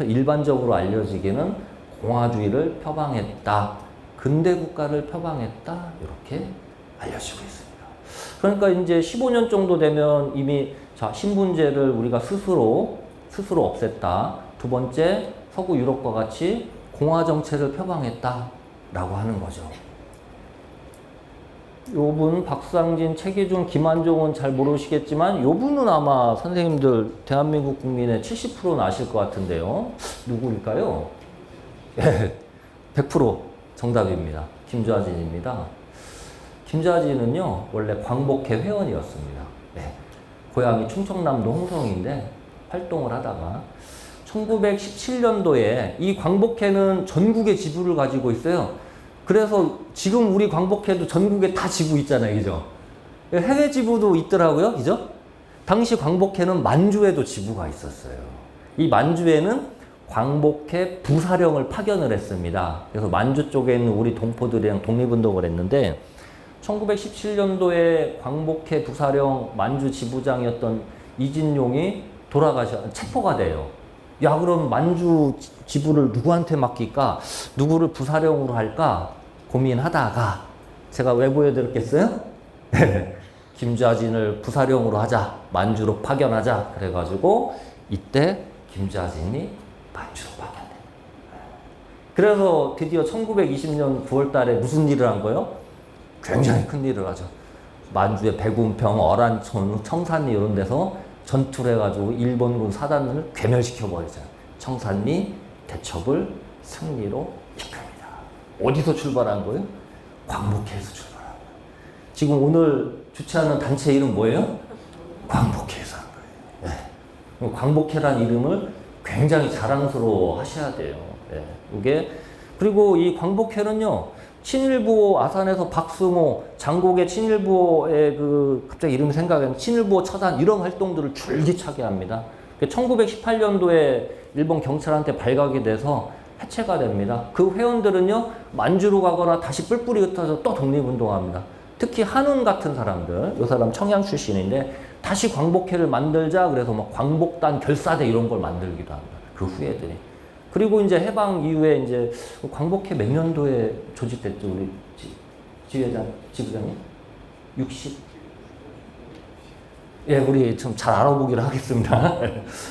일반적으로 알려지기는 공화주의를 표방했다. 근대 국가를 표방했다. 이렇게 알려지고 있습니다. 그러니까 이제 15년 정도 되면 이미 신분제를 우리가 스스로 없앴다. 두 번째, 서구 유럽과 같이 공화 정체를 표방했다라고 하는 거죠. 요분 박상진, 최기중, 김한종은 잘 모르시겠지만 요분은 아마 선생님들 대한민국 국민의 70%는 아실 것 같은데요. 누구일까요? 100% 정답입니다. 김좌진입니다. 김좌진은요 원래 광복회 회원이었습니다. 네. 고향이 충청남도 홍성인데 활동을 하다가 1917년도에 이 광복회는 전국에 지부를 가지고 있어요. 그래서 지금 우리 광복회도 전국에 다 지부 있잖아요. 그죠? 해외 지부도 있더라고요. 그죠? 당시 광복회는 만주에도 지부가 있었어요. 이 만주에는 광복회 부사령을 파견을 했습니다. 그래서 만주 쪽에 있는 우리 동포들이랑 독립운동을 했는데 1917년도에 광복회 부사령 만주 지부장이었던 이진용이 체포가 돼요. 야, 그럼 만주 지부를 누구한테 맡길까? 누구를 부사령으로 할까? 고민하다가 제가 왜 보여드렸겠어요? 김좌진을 부사령으로 하자. 만주로 파견하자. 그래가지고 이때 김좌진이 만주로 파견돼요. 그래서 드디어 1920년 9월 달에 무슨 일을 한 거예요? 굉장히 큰 일을 하죠. 만주의 백운평, 어란천, 청산리 이런 데서 전투를 해가지고 일본군 사단을 괴멸시켜버리잖아요. 청산리 대첩을 승리로 이끕니다. 어디서 출발한 거예요? 광복회에서 출발한 거예요. 지금 오늘 주최하는 단체 이름 뭐예요? 광복회에서 한 거예요. 네. 광복회란 이름을 굉장히 자랑스러워 하셔야 돼요. 네. 이게 그리고 이 광복회는요. 친일부호 아산에서 박승호, 장곡의 친일부호의 갑자기 이름이 생각나는 친일부호 처단 이런 활동들을 줄기차게 합니다. 1918년도에 일본 경찰한테 발각이 돼서 해체가 됩니다. 그 회원들은요, 만주로 가거나 다시 뿔뿔이 흩어져 또 독립운동합니다. 특히 한운 같은 사람들, 이 사람 청양 출신인데 다시 광복회를 만들자 그래서 막 광복단 결사대 이런 걸 만들기도 합니다. 그 후예들이. 그리고 이제 해방 이후에 이제 광복회 몇 년도에 조직됐죠, 우리 지부장님? 60? 예, 우리 좀 잘 알아보기로 하겠습니다.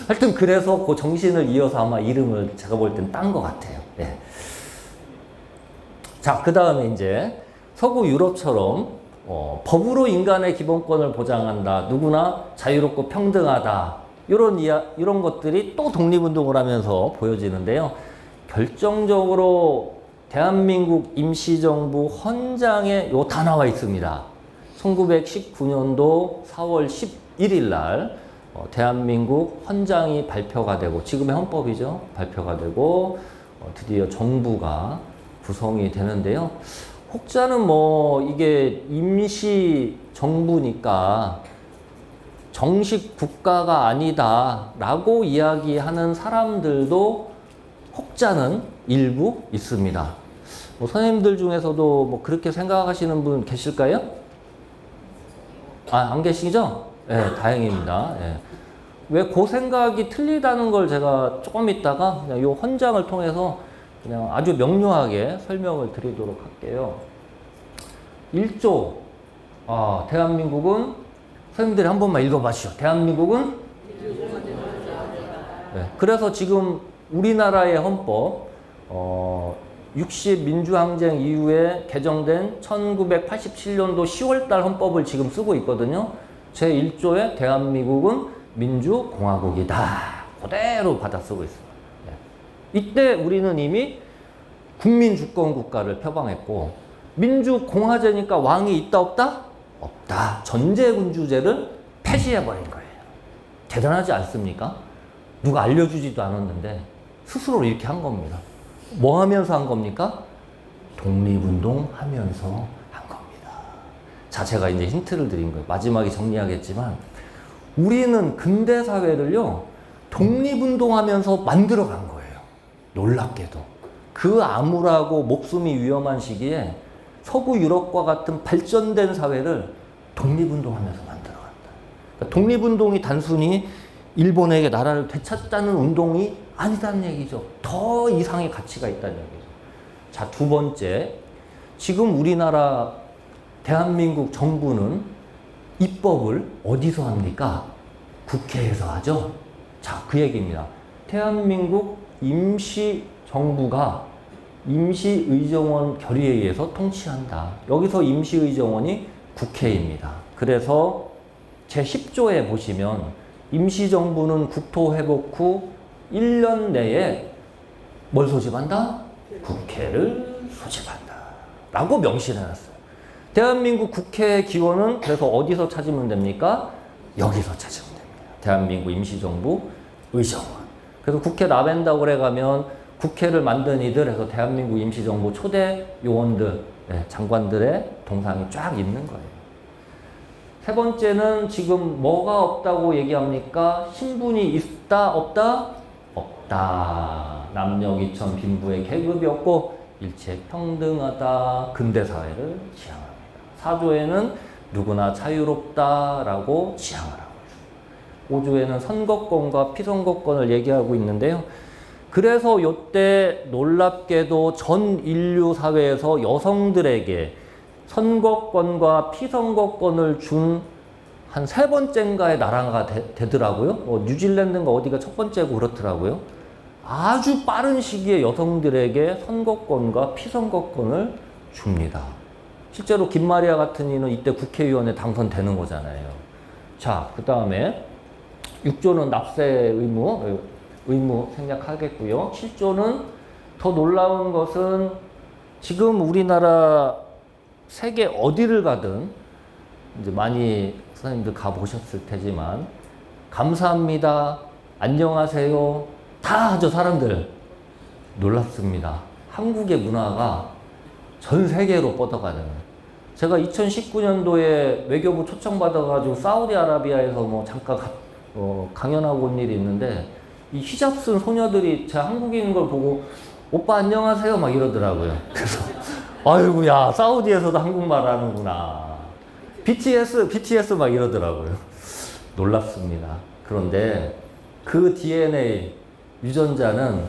하여튼 그래서 그 정신을 이어서 아마 이름을 제가 볼 땐 딴 것 같아요. 예. 자, 그 다음에 이제 서구 유럽처럼 법으로 인간의 기본권을 보장한다. 누구나 자유롭고 평등하다. 이런 것들이 또 독립운동을 하면서 보여지는데요. 결정적으로 대한민국 임시정부 헌장에 요 다 나와 있습니다. 1919년도 4월 11일 날 대한민국 헌장이 발표가 되고 지금의 헌법이죠. 발표가 되고 드디어 정부가 구성이 되는데요. 혹자는 이게 임시정부니까 정식 국가가 아니다 라고 이야기하는 사람들도 혹자는 일부 있습니다. 뭐 선생님들 중에서도 뭐 그렇게 생각하시는 분 계실까요? 아, 안 계시죠? 네, 다행입니다. 네. 왜 그 생각이 틀리다는 걸 제가 조금 있다가 그냥 요 헌장을 통해서 그냥 아주 명료하게 설명을 드리도록 할게요. 1조, 대한민국은, 선생님들이 한 번만 읽어봐시죠. 대한민국은? 네, 그래서 지금 우리나라의 헌법, 60 민주항쟁 이후에 개정된 1987년도 10월달 헌법을 지금 쓰고 있거든요. 제1조에 대한민국은 민주공화국이다. 그대로 받아 쓰고 있습니다. 네. 이때 우리는 이미 국민주권국가를 표방했고, 민주공화제니까 왕이 있다 없다? 없다. 전제군주제를 폐지해버린 거예요. 대단하지 않습니까? 누가 알려주지도 않았는데 스스로 이렇게 한 겁니다. 뭐 하면서 한 겁니까? 독립운동 하면서 한 겁니다. 자, 제가 이제 힌트를 드린 거예요. 마지막에 정리하겠지만, 우리는 근대 사회를요, 독립운동 하면서 만들어 간 거예요. 놀랍게도. 그 암울하고 목숨이 위험한 시기에 서구 유럽과 같은 발전된 사회를 독립운동 하면서 만들어 간다. 그러니까 독립운동이 단순히 일본에게 나라를 되찾자는 운동이 아니다는 얘기죠. 더 이상의 가치가 있다는 얘기죠. 자, 두 번째. 지금 우리나라 대한민국 정부는 입법을 어디서 합니까? 국회에서 하죠. 자, 그 얘기입니다. 대한민국 임시정부가 임시의정원 결의에 의해서 통치한다. 여기서 임시의정원이 국회입니다. 그래서 제10조에 보시면 임시정부는 국토회복 후 1년 내에 뭘 소집한다? 국회를 소집한다. 라고 명시해놨어요. 대한민국 국회 기원은 그래서 어디서 찾으면 됩니까? 여기서 찾으면 됩니다. 대한민국 임시정부 의정원. 그래서 국회 나벤다고 그래 가면 국회를 만든 이들 해서 대한민국 임시정부 초대 요원들, 장관들의 동상이 쫙 있는 거예요. 세 번째는 지금 뭐가 없다고 얘기합니까? 신분이 있다, 없다? 없다. 남녀 기천 빈부의 계급이 없고 일체 평등하다. 근대사회를 지향합니다. 4조에는 누구나 자유롭다라고 지향을 하고 있습니다. 5조에는 선거권과 피선거권을 얘기하고 있는데요. 그래서 이때 놀랍게도 전 인류 사회에서 여성들에게 선거권과 피선거권을 준 한 세 번째인가의 나라가 되더라고요. 뉴질랜드인가 어디가 첫 번째고 그렇더라고요. 아주 빠른 시기에 여성들에게 선거권과 피선거권을 줍니다. 실제로 김마리아 같은 이는 이때 국회의원에 당선되는 거잖아요. 자, 그 다음에 6조는 납세 의무 생략하겠고요. 7조는 더 놀라운 것은 지금 우리나라 세계 어디를 가든 이제 많이 선생님들 가보셨을 테지만 감사합니다, 안녕하세요 다 하죠. 사람들 놀랍습니다. 한국의 문화가 전 세계로 뻗어가는. 제가 2019년도에 외교부 초청받아가지고 사우디아라비아에서 뭐 잠깐 강연하고 온 일이 있는데 이 히잡 쓴 소녀들이 제 한국인인 걸 보고 오빠 안녕하세요 막 이러더라고요. 그래서 아이고야 사우디에서도 한국말 하는구나. BTS 막 이러더라고요. 놀랍습니다. 그런데 그 DNA 유전자는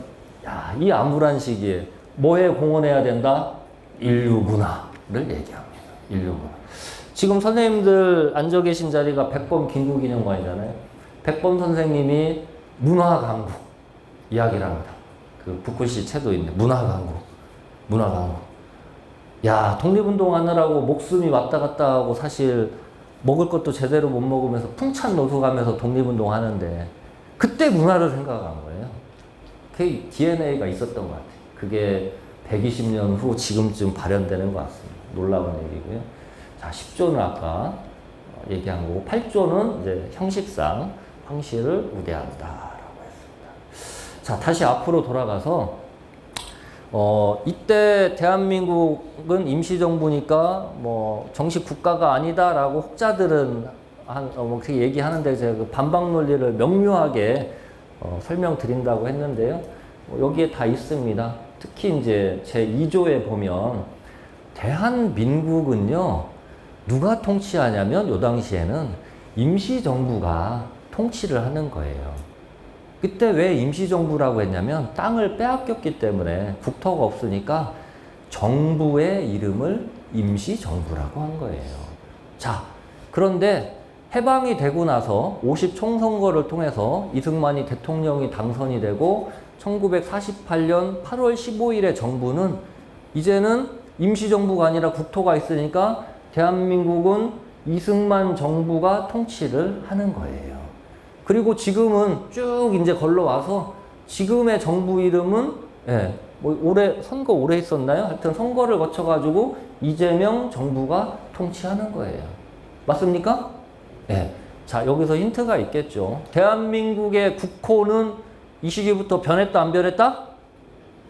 이 암울한 시기에 뭐에 공헌해야 된다? 인류 문화를 얘기합니다. 인류 문화. 지금 선생님들 앉아 계신 자리가 백범 김구기념관이잖아요. 백범 선생님이 문화 강국 이야기를 합니다. 그 북구시 채도 있네. 문화 강국. 야, 독립운동 하느라고 목숨이 왔다 갔다 하고 사실 먹을 것도 제대로 못 먹으면서 풍찬 노숙하면서 독립운동 하는데 그때 문화를 생각한 거예요. 그 DNA가 있었던 것 같아요. 그게 120년 후 지금쯤 발현되는 것 같습니다. 놀라운 얘기고요. 자, 10조는 아까 얘기한 거고 8조는 이제 형식상 황실을 우대한다라고 했습니다. 자, 다시 앞으로 돌아가서 이때 대한민국은 임시정부니까 뭐 정식 국가가 아니다라고 혹자들은 그렇게 얘기하는데 제가 그 반박 논리를 명료하게 설명드린다고 했는데요. 여기에 다 있습니다. 특히 이제 제2조에 보면 대한민국은요, 누가 통치하냐면 요 당시에는 임시정부가 통치를 하는 거예요. 그때 왜 임시정부라고 했냐면 땅을 빼앗겼기 때문에 국토가 없으니까 정부의 이름을 임시정부라고 한 거예요. 자, 그런데 해방이 되고 나서 50 총선거를 통해서 이승만이 대통령이 당선이 되고 1948년 8월 15일에 정부는 이제는 임시정부가 아니라 국토가 있으니까 대한민국은 이승만 정부가 통치를 하는 거예요. 그리고 지금은 쭉 이제 걸러와서 지금의 정부 이름은 뭐 올해 선거 오래 있었나요? 하여튼 선거를 거쳐가지고 이재명 정부가 통치하는 거예요. 맞습니까? 자, 여기서 힌트가 있겠죠. 대한민국의 국호는 이 시기부터 변했다, 안 변했다?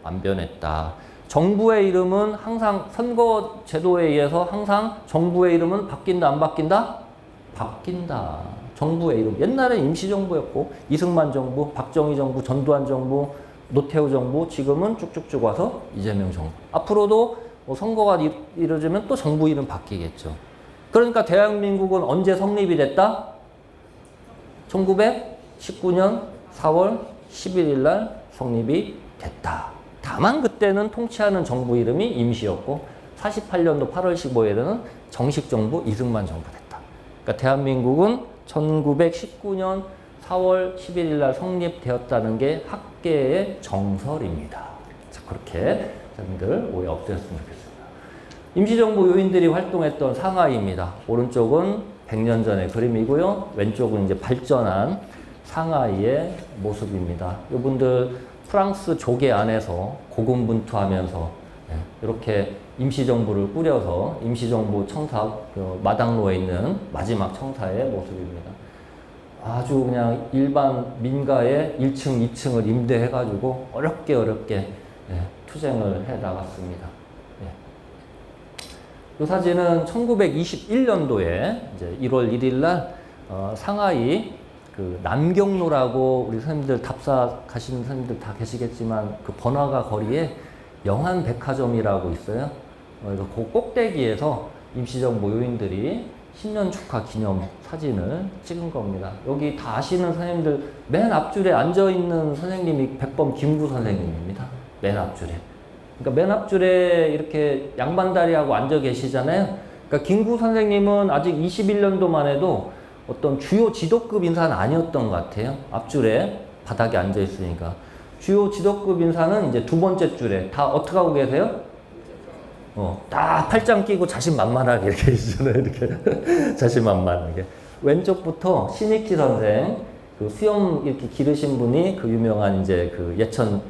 안 변했다. 정부의 이름은 항상 선거 제도에 의해서 항상 정부의 이름은 바뀐다, 안 바뀐다? 바뀐다. 정부의 이름. 옛날에 임시정부였고 이승만 정부, 박정희 정부, 전두환 정부, 노태우 정부, 지금은 쭉쭉쭉 와서 이재명 정부. 앞으로도 뭐 선거가 이루어지면 또 정부 이름 바뀌겠죠. 그러니까 대한민국은 언제 성립이 됐다? 1919년 4월 11일 날 성립이 됐다. 다만 그때는 통치하는 정부 이름이 임시였고 48년도 8월 15일에는 정식 정부 이승만 정부 됐다. 그러니까 대한민국은 1919년 4월 11일 날 성립되었다는 게 학계의 정설입니다. 자, 그렇게 여러분들 오해 없으셨으면 좋겠습니다. 임시정부 요인들이 활동했던 상하이입니다. 오른쪽은 100년 전의 그림이고요. 왼쪽은 이제 발전한 상하이의 모습입니다. 이분들 프랑스 조계 안에서 고군분투하면서 이렇게 임시정부를 꾸려서 임시정부 청사 마당로에 있는 마지막 청사의 모습입니다. 아주 그냥 일반 민가의 1층, 2층을 임대해가지고 어렵게 투쟁을 해 나갔습니다. 이 사진은 1921년도에 이제 1월 1일 날 상하이 그 남경로라고 우리 선생님들 답사 가시는 선생님들 다 계시겠지만 그 번화가 거리에 영한백화점이라고 있어요. 그래서 그 꼭대기에서 임시정부 요인들이 신년 축하 기념 사진을 찍은 겁니다. 여기 다 아시는 선생님들 맨 앞줄에 앉아있는 선생님이 백범 김구 선생님입니다. 맨 앞줄에. 그러니까 맨 앞줄에 이렇게 양반다리하고 앉아 계시잖아요. 그러니까 김구 선생님은 아직 21년도만 해도 어떤 주요 지도급 인사는 아니었던 것 같아요. 앞줄에 바닥에 앉아 있으니까. 주요 지도급 인사는 이제 두 번째 줄에 다 어떻게 하고 계세요? 딱 팔짱 끼고 자신만만하게 이렇게 계시잖아요. 이렇게 자신만만하게. 왼쪽부터 신익희 선생, 그 수염 이렇게 기르신 분이 그 유명한 이제 그 예천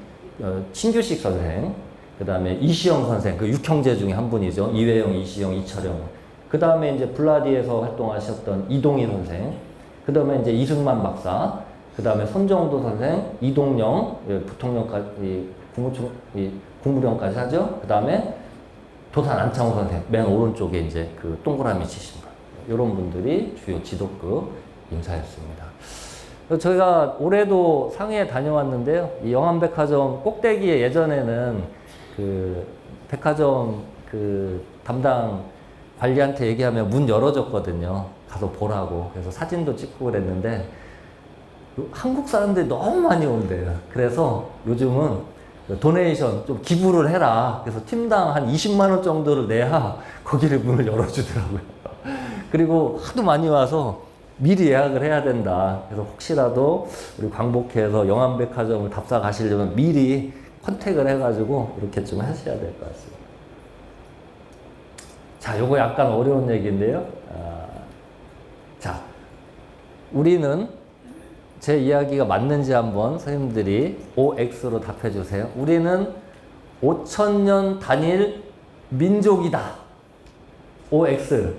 신규식 선생, 그 다음에 이시영 선생, 그 육형제 중에 한 분이죠. 이회영, 이시영, 이철영. 그 다음에 이제 블라디에서 활동하셨던 이동희 선생, 그 다음에 이제 이승만 박사, 그 다음에 손정도 선생, 이동영, 부통령까지, 국무령까지 하죠. 그 다음에 도산 안창호 선생, 맨 오른쪽에 이제 그 동그라미 치신 분. 이런 분들이 주요 지도급 인사였습니다. 저희가 올해도 상해에 다녀왔는데요. 이 영암백화점 꼭대기에 예전에는 그 백화점 그 담당 관리한테 얘기하면 문 열어줬거든요. 가서 보라고. 그래서 사진도 찍고 그랬는데 한국 사람들이 너무 많이 온대요. 그래서 요즘은 도네이션 좀 기부를 해라. 그래서 팀당 한 20만 원 정도를 내야 거기를 문을 열어주더라고요. 그리고 하도 많이 와서 미리 예약을 해야 된다. 그래서 혹시라도 우리 광복회에서 영암백화점을 답사 가시려면 미리 컨택을 해가지고 이렇게 좀 하셔야 될 것 같습니다. 자, 요거 약간 어려운 얘기인데요. 자, 우리는 제 이야기가 맞는지 한번 선생님들이 OX로 답해 주세요. 우리는 5,000년 단일 민족이다. OX.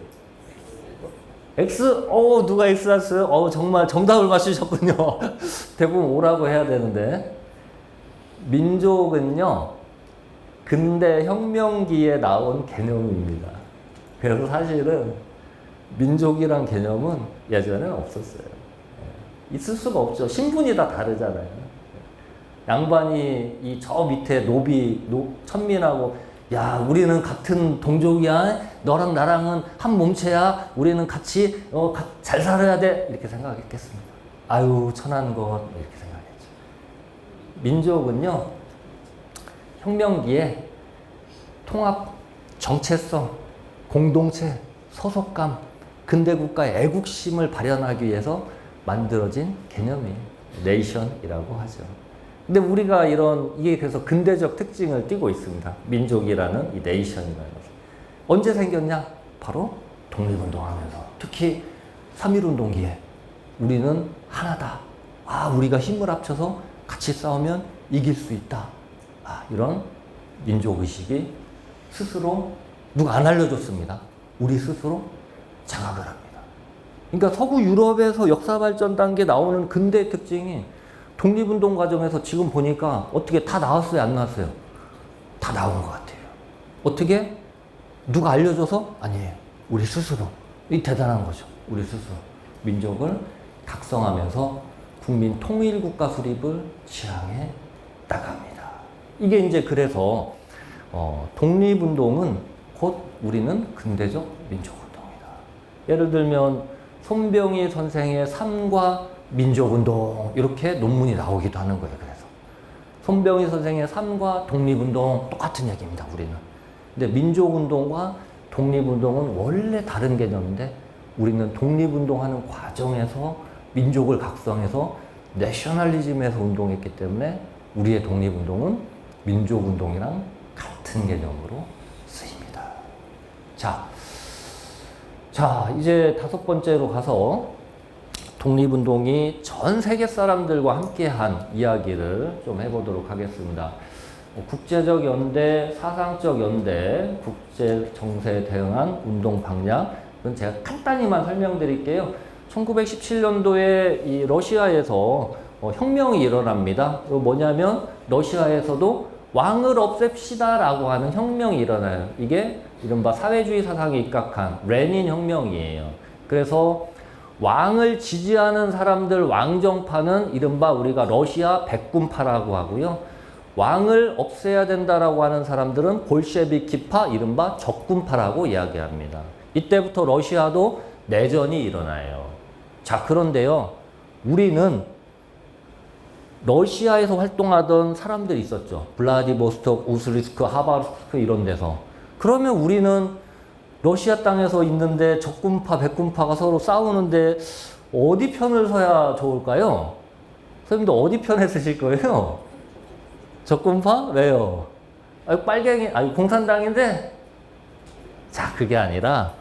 X? 누가 X 났어요? 정말 정답을 맞추셨군요. 대부분 O라고 해야 되는데. 민족은요, 근대 혁명기에 나온 개념입니다. 그래서 사실은 민족이란 개념은 예전에는 없었어요. 있을 수가 없죠. 신분이 다 다르잖아요. 양반이 이 저 밑에 천민하고 야 우리는 같은 동족이야. 너랑 나랑은 한 몸체야. 우리는 같이 잘 살아야 돼. 이렇게 생각했겠습니다. 아유 천한 것 이렇게 생각했죠. 민족은요 혁명기에 통합, 정체성, 공동체, 소속감, 근대국가의 애국심을 발현하기 위해서 만들어진 개념이에요. 네이션이라고 하죠. 근데 우리가 이게 그래서 근대적 특징을 띠고 있습니다. 민족이라는 이 네이션이라는 것은. 언제 생겼냐? 바로 독립운동하면서. 특히 3.1운동기에 우리는 하나다. 우리가 힘을 합쳐서 같이 싸우면 이길 수 있다. 이런 민족의식이 스스로 누가 안 알려줬습니다. 우리 스스로 장악을 합니다. 그러니까 서구 유럽에서 역사 발전 단계 나오는 근대 특징이 독립운동 과정에서 지금 보니까 어떻게 다 나왔어요? 안 나왔어요? 다 나온 것 같아요. 어떻게? 누가 알려줘서? 아니에요. 우리 스스로. 이 대단한 거죠. 우리 스스로. 민족을 각성하면서 국민 통일국가 수립을 지향해 나갑니다. 이게 이제 그래서 독립운동은 곧 우리는 근대적 민족운동이다. 예를 들면 손병희 선생의 삶과 민족운동 이렇게 논문이 나오기도 하는 거예요. 그래서 손병희 선생의 삶과 독립운동 똑같은 얘기입니다. 우리는. 근데 민족운동과 독립운동은 원래 다른 개념인데 우리는 독립운동하는 과정에서 민족을 각성해서 내셔널리즘에서 운동했기 때문에 우리의 독립운동은 민족운동이랑 같은 개념으로 쓰입니다. 자, 이제 5번째로 가서 독립운동이 전 세계 사람들과 함께한 이야기를 좀 해보도록 하겠습니다. 국제적 연대, 사상적 연대, 국제 정세에 대응한 운동 방향, 이건 제가 간단히만 설명드릴게요. 1917년도에 이 러시아에서 혁명이 일어납니다. 이거 뭐냐면 러시아에서도 왕을 없앱시다라고 하는 혁명이 일어나요. 이게 이른바 사회주의 사상에 입각한 레닌 혁명이에요. 그래서 왕을 지지하는 사람들 왕정파는 이른바 우리가 러시아 백군파라고 하고요. 왕을 없애야 된다라고 하는 사람들은 볼셰비키파, 이른바 적군파라고 이야기합니다. 이때부터 러시아도 내전이 일어나요. 자, 그런데요. 우리는 러시아에서 활동하던 사람들이 있었죠. 블라디보스톡, 우스리스크, 하바르스크 이런 데서. 그러면 우리는 러시아 땅에서 있는데 적군파, 백군파가 서로 싸우는데 어디 편을 서야 좋을까요? 선생님도 어디 편에 서실 거예요? 적군파? 왜요? 빨갱이, 공산당인데? 자, 그게 아니라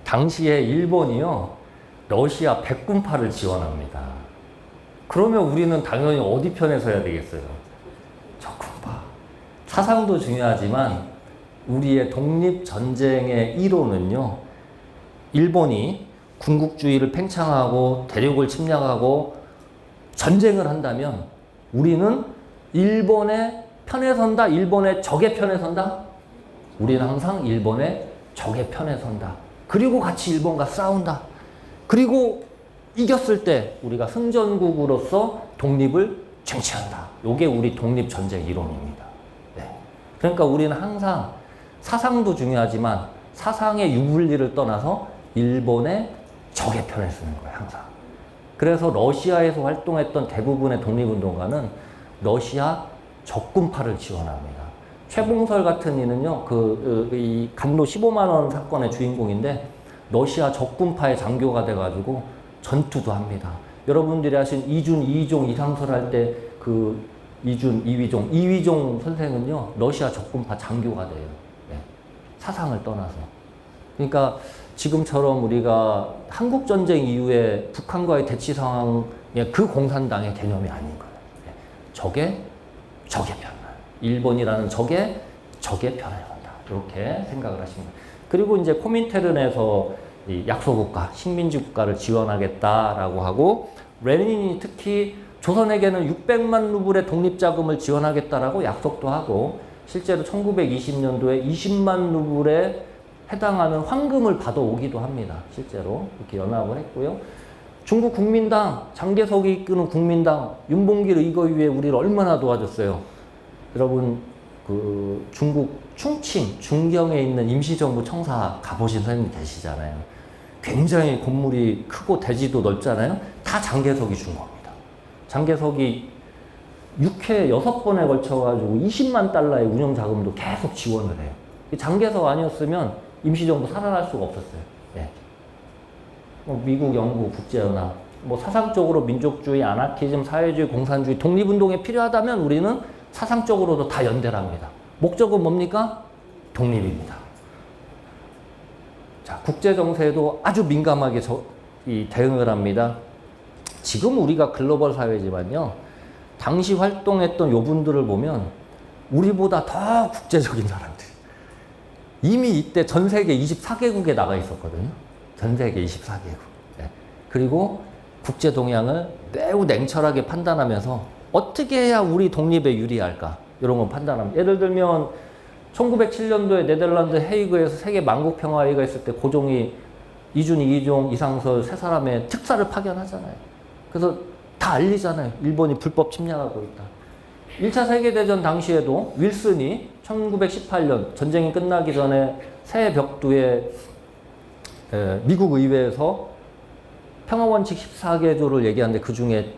당시에 일본이요, 러시아 백군파를 지원합니다. 그러면 우리는 당연히 어디 편에 서야 되겠어요? 적군파. 사상도 중요하지만 우리의 독립전쟁의 이론은요, 일본이 군국주의를 팽창하고 대륙을 침략하고 전쟁을 한다면 우리는 일본의 편에 선다? 일본의 적의 편에 선다? 우리는 항상 일본의 적의 편에 선다. 그리고 같이 일본과 싸운다. 그리고 이겼을 때 우리가 승전국으로서 독립을 쟁취한다. 이게 우리 독립전쟁 이론입니다. 네. 그러니까 우리는 항상 사상도 중요하지만 사상의 유불리를 떠나서 일본의 적의 편에 쓰는 거예요. 항상. 그래서 러시아에서 활동했던 대부분의 독립운동가는 러시아 적군파를 지원합니다. 최봉설 같은 이는요, 이 간로 15만 원 사건의 주인공인데 러시아 적군파의 장교가 돼가지고 전투도 합니다. 여러분들이 아신 이준, 이위종, 이상설 할 때 그 이준, 이위종 선생은요, 러시아 적군파 장교가 돼요. 네. 사상을 떠나서. 그러니까 지금처럼 우리가 한국전쟁 이후에 북한과의 대치 상황에 그 공산당의 개념이 아닌 거예요. 네. 적의 편. 일본이라는 적의 편에 간다. 이렇게 생각을 하십니다. 그리고 이제 코민테른에서 이 약소국가, 식민지 국가를 지원하겠다라고 하고, 레닌이 특히 조선에게는 600만 루블의 독립자금을 지원하겠다라고 약속도 하고, 실제로 1920년도에 20만 루블에 해당하는 황금을 받아오기도 합니다. 실제로 이렇게 연합을 했고요. 중국 국민당, 장개석이 이끄는 국민당, 윤봉길 의거위에 우리를 얼마나 도와줬어요. 여러분, 그 중국 충칭, 중경에 있는 임시정부 청사 가보신 선생님 계시잖아요. 굉장히 건물이 크고 대지도 넓잖아요. 다 장개석이 준 겁니다. 장개석이 6회 6번에 걸쳐가지고 20만 달러의 운영자금도 계속 지원을 해요. 장개석 아니었으면 임시정부 살아날 수가 없었어요. 예. 뭐 미국, 영국, 국제연합, 뭐 사상적으로 민족주의, 아나키즘, 사회주의, 공산주의, 독립운동에 필요하다면 우리는 사상적으로도 다 연대를 합니다. 목적은 뭡니까? 독립입니다. 자, 국제정세에도 아주 민감하게 대응을 합니다. 지금 우리가 글로벌 사회지만요, 당시 활동했던 요분들을 보면 우리보다 더 국제적인 사람들. 이미 이때 전 세계 24개국에 나가 있었거든요. 전 세계 24개국. 네. 그리고 국제 동향을 매우 냉철하게 판단하면서 어떻게 해야 우리 독립에 유리할까? 이런 걸 판단합니다. 예를 들면 1907년도에 네덜란드 헤이그에서 세계 만국평화회의가 있을 때 고종이 이준희, 이종, 이상설 세 사람의 특사를 파견하잖아요. 그래서 다 알리잖아요. 일본이 불법 침략하고 있다. 1차 세계대전 당시에도 윌슨이 1918년 전쟁이 끝나기 전에 새 벽두에 미국 의회에서 평화원칙 14개 조를 얘기하는데 그 중에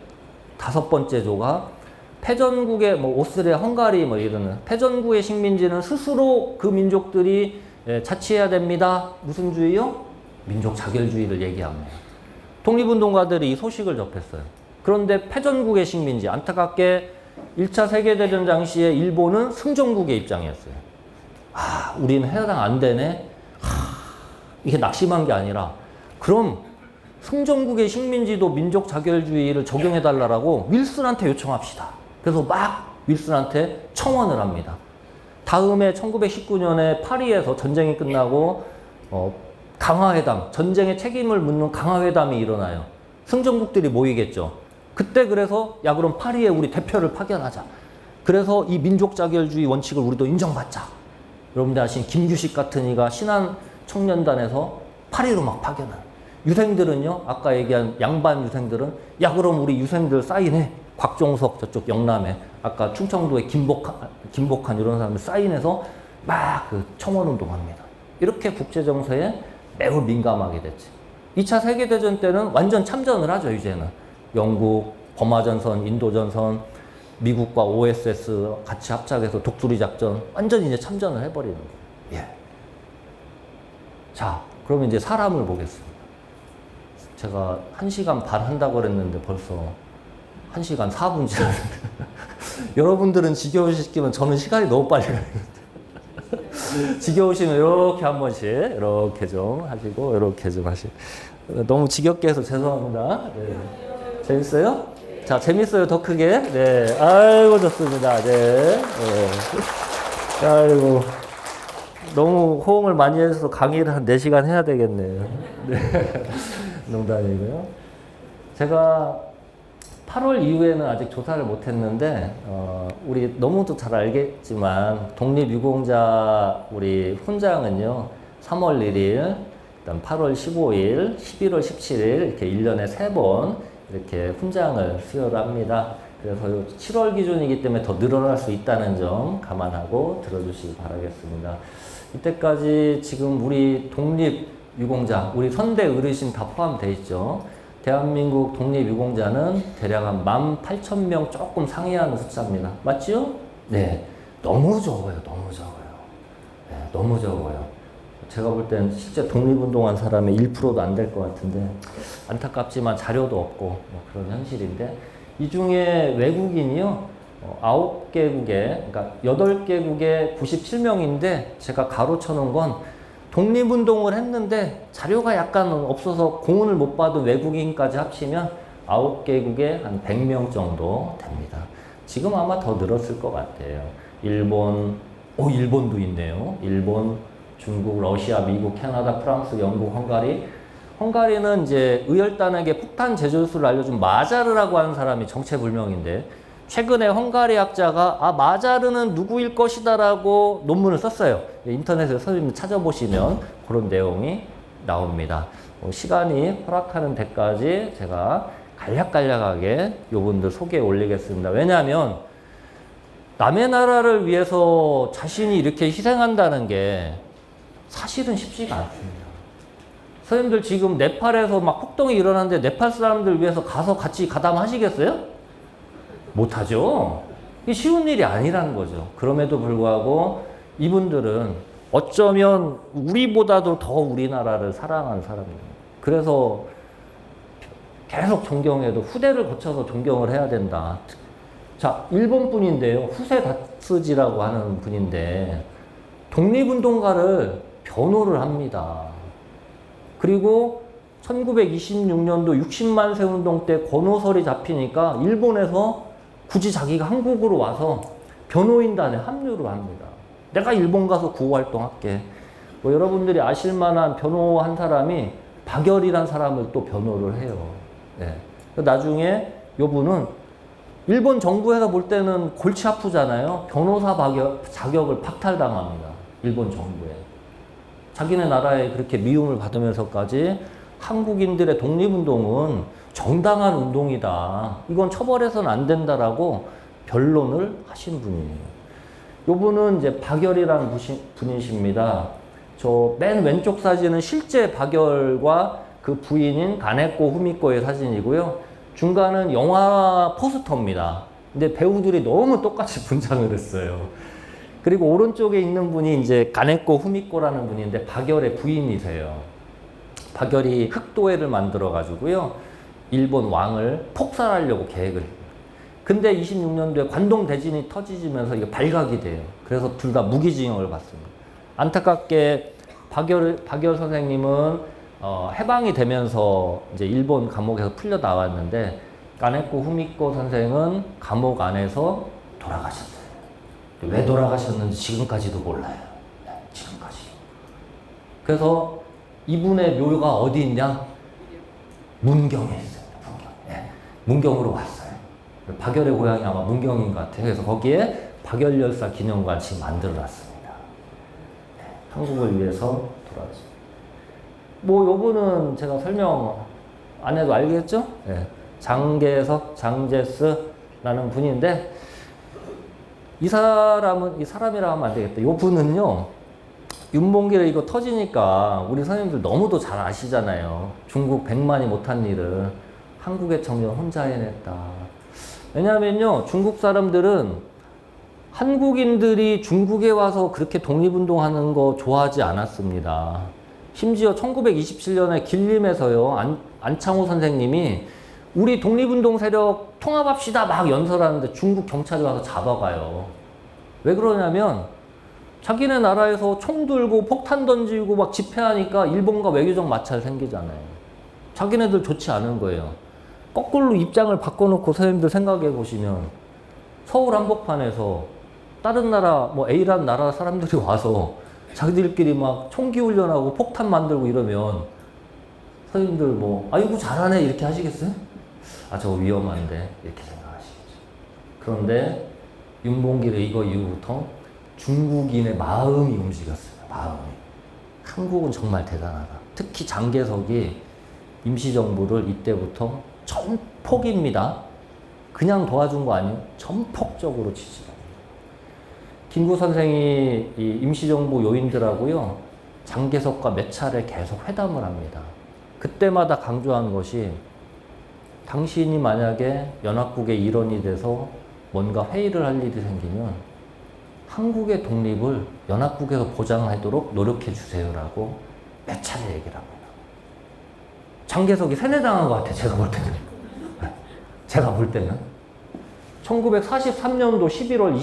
5번째 조가 패전국의 뭐 오스트리아, 헝가리 뭐 이러는 패전국의 식민지는 스스로 그 민족들이 자치해야 됩니다. 무슨 주의요? 민족 자결주의를 얘기합니다. 독립운동가들이 이 소식을 접했어요. 그런데 패전국의 식민지, 안타깝게 1차 세계대전 당시에 일본은 승전국의 입장이었어요. 아, 우리는 해당 안 되네. 이게 낙심한 게 아니라 그럼 승전국의 식민지도 민족 자결주의를 적용해달라고 윌슨한테 요청합시다. 그래서 막 윌슨한테 청원을 합니다. 다음에 1919년에 파리에서 전쟁이 끝나고 강화회담, 전쟁의 책임을 묻는 강화회담이 일어나요. 승전국들이 모이겠죠. 그때 그래서 야 그럼 파리에 우리 대표를 파견하자. 그래서 이 민족 자결주의 원칙을 우리도 인정받자. 여러분들 아시는 김규식 같은 이가 신한 청년단에서 파리로 막 파견을. 유생들은요, 아까 얘기한 양반 유생들은 야 그럼 우리 유생들 사인해. 곽종석 저쪽 영남에, 아까 충청도의 김복한 이런 사람들 사인해서 막 그 청원 운동합니다. 이렇게 국제정세에 매우 민감하게 됐지. 2차 세계대전 때는 완전 참전을 하죠, 이제는. 영국, 버마전선, 인도전선, 미국과 OSS 같이 합작해서 독수리 작전, 완전 이제 참전을 해버리는 거예요. 예. 자, 그러면 이제 사람을 보겠습니다. 제가 1시간 반 한다고 그랬는데 벌써 1시간 4분 지났는데. 여러분들은 지겨우시면 저는 시간이 너무 빨리 가요. 지겨우시면 이렇게 한 번씩 이렇게 좀 하시고 이렇게 좀 하시고. 너무 지겹게 해서 죄송합니다. 네. 재밌어요? 자, 재밌어요. 더 크게. 네. 아이고 좋습니다. 네. 네. 아이고 너무 호응을 많이 해서 강의를 한 4시간 해야 되겠네요. 네. 농담이고요. 제가 8월 이후에는 아직 조사를 못했는데 우리 너무도 잘 알겠지만 독립유공자 우리 훈장은요 3월 1일, 그다음 8월 15일, 11월 17일 이렇게 1년에 3번 이렇게 훈장을 수여를 합니다. 그래서 7월 기준이기 때문에 더 늘어날 수 있다는 점 감안하고 들어주시기 바라겠습니다. 이때까지 지금 우리 독립유공자, 우리 선대 어르신 다 포함되어 있죠. 대한민국 독립유공자는 대략 한 18,000명 조금 상회하는 숫자입니다. 맞죠? 네. 너무 적어요. 너무 적어요. 네, 너무 적어요. 제가 볼 땐 실제 독립운동한 사람의 1%도 안 될 것 같은데 안타깝지만 자료도 없고 뭐 그런 현실인데 이 중에 외국인이요 9개국에 그러니까 8개국에 97명인데 제가 가로쳐 놓은 건 독립운동을 했는데 자료가 약간 없어서 공헌을 못 받은 외국인까지 합치면 9개국에 한 100명 정도 됩니다. 지금 아마 더 늘었을 것 같아요. 일본, 일본도 있네요. 일본, 중국, 러시아, 미국, 캐나다, 프랑스, 영국, 헝가리. 헝가리는 이제 의열단에게 폭탄 제조술을 알려준 마자르라고 하는 사람이 정체불명인데 최근에 헝가리 학자가 마자르는 누구일 것이다 라고 논문을 썼어요. 인터넷에서 선생님 찾아보시면 그런 내용이 나옵니다. 시간이 허락하는 데까지 제가 간략간략하게 요분들 소개해 올리겠습니다. 왜냐하면 남의 나라를 위해서 자신이 이렇게 희생한다는 게 사실은 쉽지가 않습니다. 선생님들 지금 네팔에서 막 폭동이 일어나는데 네팔 사람들 위해서 가서 같이 가담하시겠어요? 못하죠. 이게 쉬운 일이 아니라는 거죠. 그럼에도 불구하고 이분들은 어쩌면 우리보다도 더 우리나라를 사랑하는 사람입니다. 그래서 계속 존경해도 후대를 거쳐서 존경을 해야 된다. 자, 일본 분인데요. 후세 다츠지라고 하는 분인데 독립운동가를 변호를 합니다. 그리고 1926년도 60만 세 운동 때 권오설이 잡히니까 일본에서 굳이 자기가 한국으로 와서 변호인단에 합류를 합니다. 내가 일본 가서 구호활동할게. 뭐 여러분들이 아실 만한 변호한 사람이 박열이란 사람을 또 변호를 해요. 네. 나중에 요분은 일본 정부에서 볼 때는 골치 아프잖아요. 변호사 자격을 박탈당합니다. 일본 정부에. 자기네 나라에 그렇게 미움을 받으면서까지 한국인들의 독립운동은 정당한 운동이다. 이건 처벌해서는 안 된다라고 변론을 하신 분이에요. 요분은 이제 박열이라는 분이십니다. 저 맨 왼쪽 사진은 실제 박열과 그 부인인 가네코 후미코의 사진이고요. 중간은 영화 포스터입니다. 근데 배우들이 너무 똑같이 분장을 했어요. 그리고 오른쪽에 있는 분이 이제 가네코 후미코라는 분인데 박열의 부인이세요. 박열이 흑도회를 만들어 가지고요. 일본 왕을 폭살하려고 계획을 해요. 근데 26년도에 관동 대진이 터지면서 이게 발각이 돼요. 그래서 둘 다 무기징역을 받습니다. 안타깝게 박열 선생님은 해방이 되면서 이제 일본 감옥에서 풀려 나왔는데 가네코 후미코 선생은 감옥 안에서 돌아가셨어요. 왜 돌아가셨는지 지금까지도 몰라요. 네, 지금까지. 그래서 이분의 묘가 어디 있냐? 문경에 있습니다. 문경. 네, 문경으로 왔어요. 박열의 고향이 아마 문경인 것 같아요. 그래서 거기에 박열열사 기념관 지금 만들어놨습니다. 네, 한국을 위해서 돌아왔습니다. 뭐 요거는 제가 설명 안 해도 알겠죠? 네. 장계석, 장제스라는 분인데 이 사람이라 하면 안 되겠다. 요 분은요, 윤봉길에 이거 터지니까 우리 선생님들 너무도 잘 아시잖아요. 중국 100만이 못한 일을 한국의 청년 혼자 해냈다. 왜냐하면요, 중국 사람들은 한국인들이 중국에 와서 그렇게 독립운동하는 거 좋아하지 않았습니다. 심지어 1927년에 길림에서요, 안창호 선생님이 우리 독립운동 세력 통합합시다 막 연설하는데 중국 경찰이 와서 잡아가요. 왜 그러냐면 자기네 나라에서 총 들고 폭탄 던지고 막 집회하니까 일본과 외교적 마찰 생기잖아요. 자기네들 좋지 않은 거예요. 거꾸로 입장을 바꿔놓고 선생님들 생각해 보시면 서울 한복판에서 다른 나라 뭐 A라는 나라 사람들이 와서 자기들끼리 막 총기 훈련하고 폭탄 만들고 이러면 선생님들 뭐 아이고 잘하네 이렇게 하시겠어요? 아 저거 위험한데 이렇게 생각하시겠죠. 그런데 윤봉길의 이거 이후부터 중국인의 마음이 움직였어요. 마음이. 한국은 정말 대단하다. 특히 장개석이 임시정부를 이때부터 전폭입니다. 그냥 도와준 거 아니에요. 전폭적으로 지지합니다. 김구 선생이 이 임시정부 요인들하고요, 장개석과 몇 차례 계속 회담을 합니다. 그때마다 강조한 것이 당신이 만약에 연합국의 일원이 돼서 뭔가 회의를 할 일이 생기면 한국의 독립을 연합국에서 보장하도록 노력해 주세요라고 몇 차례 얘기를 합니다. 장개석이 세뇌당한 것 같아요. 제가 볼 때는. 제가 볼 때는. 1943년도 11월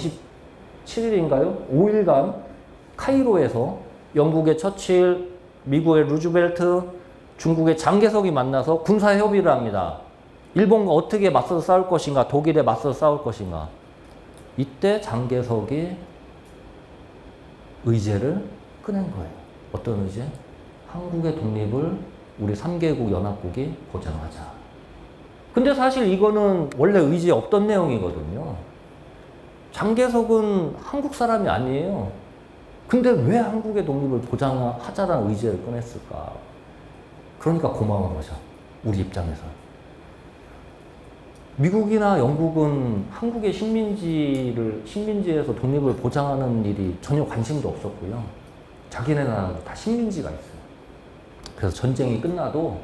27일인가요? 5일간 카이로에서 영국의 처칠, 미국의 루즈벨트, 중국의 장개석이 만나서 군사협의를 합니다. 일본과 어떻게 맞서서 싸울 것인가, 독일에 맞서서 싸울 것인가. 이때 장개석이 의제를 꺼낸 거예요. 어떤 의제? 한국의 독립을 우리 3개국 연합국이 보장하자. 근데 사실 이거는 원래 의지에 없던 내용이거든요. 장개석은 한국 사람이 아니에요. 근데 왜 한국의 독립을 보장하자라는 의지를 꺼냈을까? 그러니까 고마운 거죠. 우리 입장에서. 미국이나 영국은 한국의 식민지에서 독립을 보장하는 일이 전혀 관심도 없었고요. 자기네 나라도 다 식민지가 있어요. 그래서 전쟁이 끝나도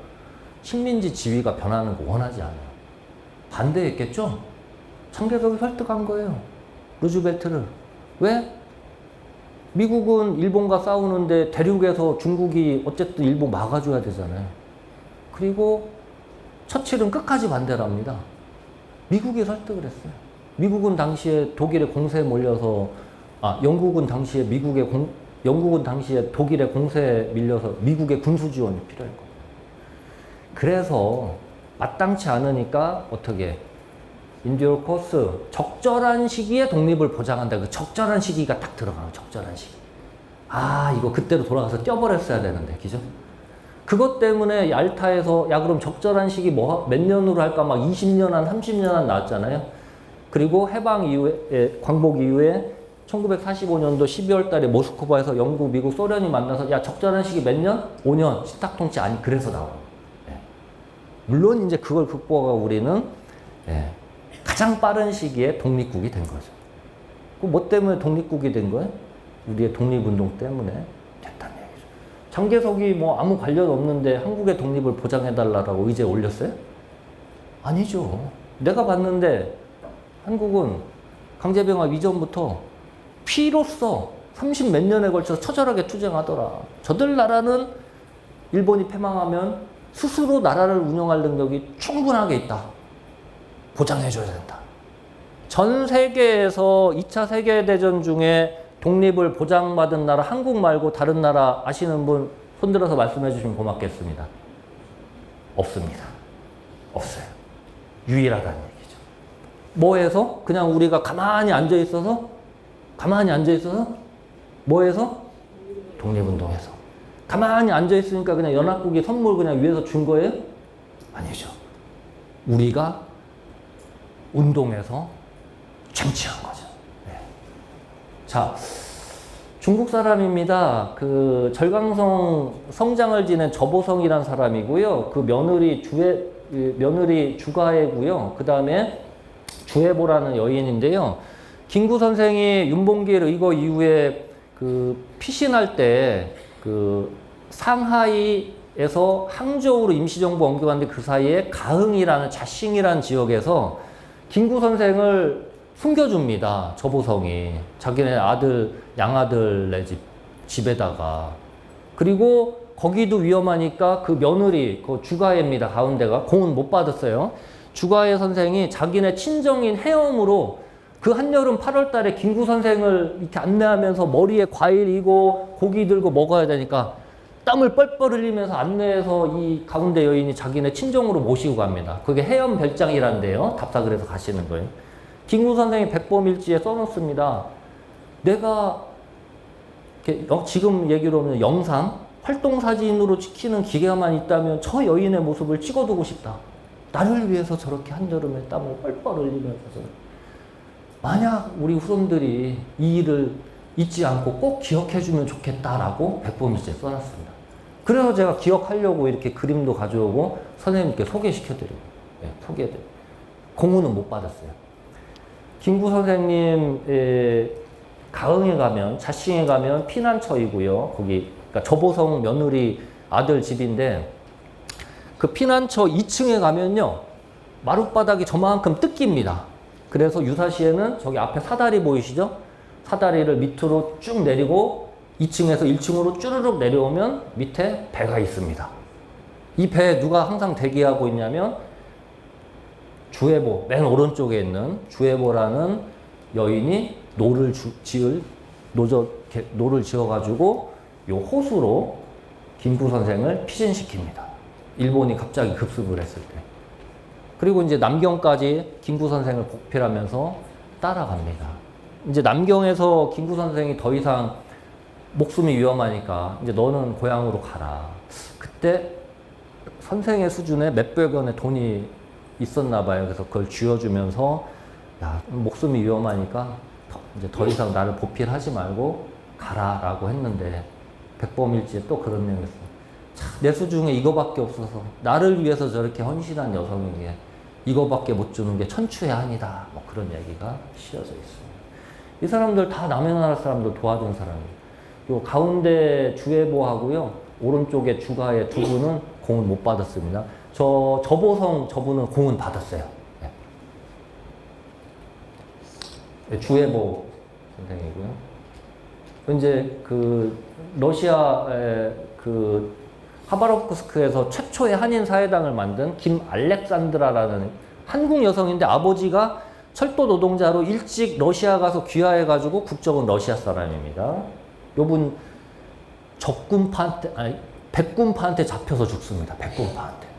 식민지 지위가 변하는 거 원하지 않아요. 반대했겠죠? 청계석이 설득한 거예요. 루즈벨트를. 왜? 미국은 일본과 싸우는데 대륙에서 중국이 어쨌든 일본 막아줘야 되잖아요. 그리고 처칠은 끝까지 반대를 합니다. 미국이 설득을 했어요. 미국은 당시에 독일의 공세에 몰려서, 영국은 당시에 영국은 당시에 독일의 공세에 밀려서 미국의 군수 지원이 필요할 거예요. 그래서 마땅치 않으니까 어떻게 인듀어 코스 적절한 시기에 독립을 보장한다. 그 적절한 시기가 딱 들어가요. 적절한 시기. 이거 그때로 돌아가서 뛰어버렸어야 되는데, 그죠? 그것 때문에 얄타에서 그럼 적절한 시기 몇 년으로 할까 막 20년 한 30년 한 나왔잖아요. 그리고 해방 이후에 광복 이후에 1945년도 12월 달에 모스크바에서 영국, 미국, 소련이 만나서 적절한 시기 몇 년? 5년 신탁통치 아니 그래서 나와요. 물론 이제 그걸 극복하고 우리는 가장 빠른 시기에 독립국이 된 거죠. 뭐 때문에 독립국이 된 거예요? 우리의 독립운동 때문에 됐다는 얘기죠. 장개석이 뭐 아무 관련 없는데 한국의 독립을 보장해달라고 의제 올렸어요? 아니죠. 내가 봤는데 한국은 강제병합 이전부터 피로써 30 몇 년에 걸쳐서 처절하게 투쟁하더라. 저들 나라는 일본이 패망하면 스스로 나라를 운영할 능력이 충분하게 있다. 보장해줘야 된다. 전 세계에서 2차 세계대전 중에 독립을 보장받은 나라 한국 말고 다른 나라 아시는 분 손들어서 말씀해 주시면 고맙겠습니다. 없습니다. 없어요. 유일하다는 얘기죠. 뭐해서? 그냥 우리가 가만히 앉아 있어서 뭐해서? 독립운동해서. 가만히 앉아 있으니까 그냥 연합국이 선물 그냥 위에서 준 거예요? 아니죠. 우리가 운동해서 쟁취한 거죠. 자, 중국 사람입니다. 그 절강성 성장을 지낸 저보성이란 사람이고요. 그 며느리 주가애고요. 그 다음에 주애보라는 여인인데요. 김구 선생이 윤봉길 의거 이후에 그 피신할 때 그 상하이에서 항저우로 임시정부 옮겨갔는데 그 사이에 가흥이라는 자싱이라는 지역에서 김구 선생을 숨겨줍니다. 저보성이. 자기네 양아들네 집에다가. 그리고 거기도 위험하니까 그 며느리, 그 주가애입니다. 가운데가. 공은 못 받았어요. 주가애 선생이 자기네 친정인 해엄으로 그 한여름 8월 달에 김구 선생을 이렇게 안내하면서 머리에 과일이고 고기 들고 먹어야 되니까 땀을 뻘뻘 흘리면서 안내해서 이 가운데 여인이 자기네 친정으로 모시고 갑니다. 그게 해엄 별장이란데요. 답사를 해서 가시는 거예요. 김구 선생이 백범일지에 써놓습니다. 내가 지금 얘기로 하면 영상, 활동사진으로 찍히는 기계만 있다면 저 여인의 모습을 찍어두고 싶다. 나를 위해서 저렇게 한여름에 땀을 뻘뻘 흘리면서 만약 우리 후손들이 이 일을 잊지 않고 꼭 기억해주면 좋겠다라고 백범일지에 써놨습니다. 그래서 제가 기억하려고 이렇게 그림도 가져오고 선생님께 소개시켜드리고, 소개해드리고. 공문은 못 받았어요. 김구 선생님 가흥에 가면, 자싱에 가면 피난처이고요. 거기 그러니까 저보성 며느리 아들 집인데 그 피난처 2층에 가면요 마룻바닥이 저만큼 뜯깁니다. 그래서 유사시에는 저기 앞에 사다리 보이시죠? 사다리를 밑으로 쭉 내리고 2층에서 1층으로 쭈르륵 내려오면 밑에 배가 있습니다. 이 배에 누가 항상 대기하고 있냐면 주애보, 맨 오른쪽에 있는 주애보라는 여인이 노를 지어가지고 요 호수로 김구 선생을 피신시킵니다. 일본이 갑자기 급습을 했을 때. 그리고 이제 남경까지 김구 선생을 복필하면서 따라갑니다. 이제 남경에서 김구 선생이 더 이상 목숨이 위험하니까 이제 너는 고향으로 가라. 그때 선생의 수준에 몇백 원의 돈이 있었나 봐요. 그래서 그걸 쥐어주면서 야, 목숨이 위험하니까 이제 더 이상 나를 보필하지 말고 가라라고 했는데 백범일지에 또 그런 내용이 있어요. 내 수중에 이거밖에 없어서 나를 위해서 저렇게 헌신한 여성에게 이거밖에 못 주는 게 천추의 한이다. 뭐 그런 얘기가 실려져 있습니다. 이 사람들 다 남의 나라 사람들 도와준 사람이에요. 요 가운데 주예보하고요, 오른쪽에 주가의 두 분은 공은 못 받았습니다. 저보성 저분은 공은 받았어요. 네. 주예보 선생이고요. 이제 그 러시아의 그 하바롭스크에서 최초의 한인 사회당을 만든 김 알렉산드라라는 한국 여성인데 아버지가 철도 노동자로 일찍 러시아 가서 귀화해가지고 국적은 러시아 사람입니다. 요분 적군파한테, 아니, 백군파한테 잡혀서 죽습니다. 백군파한테.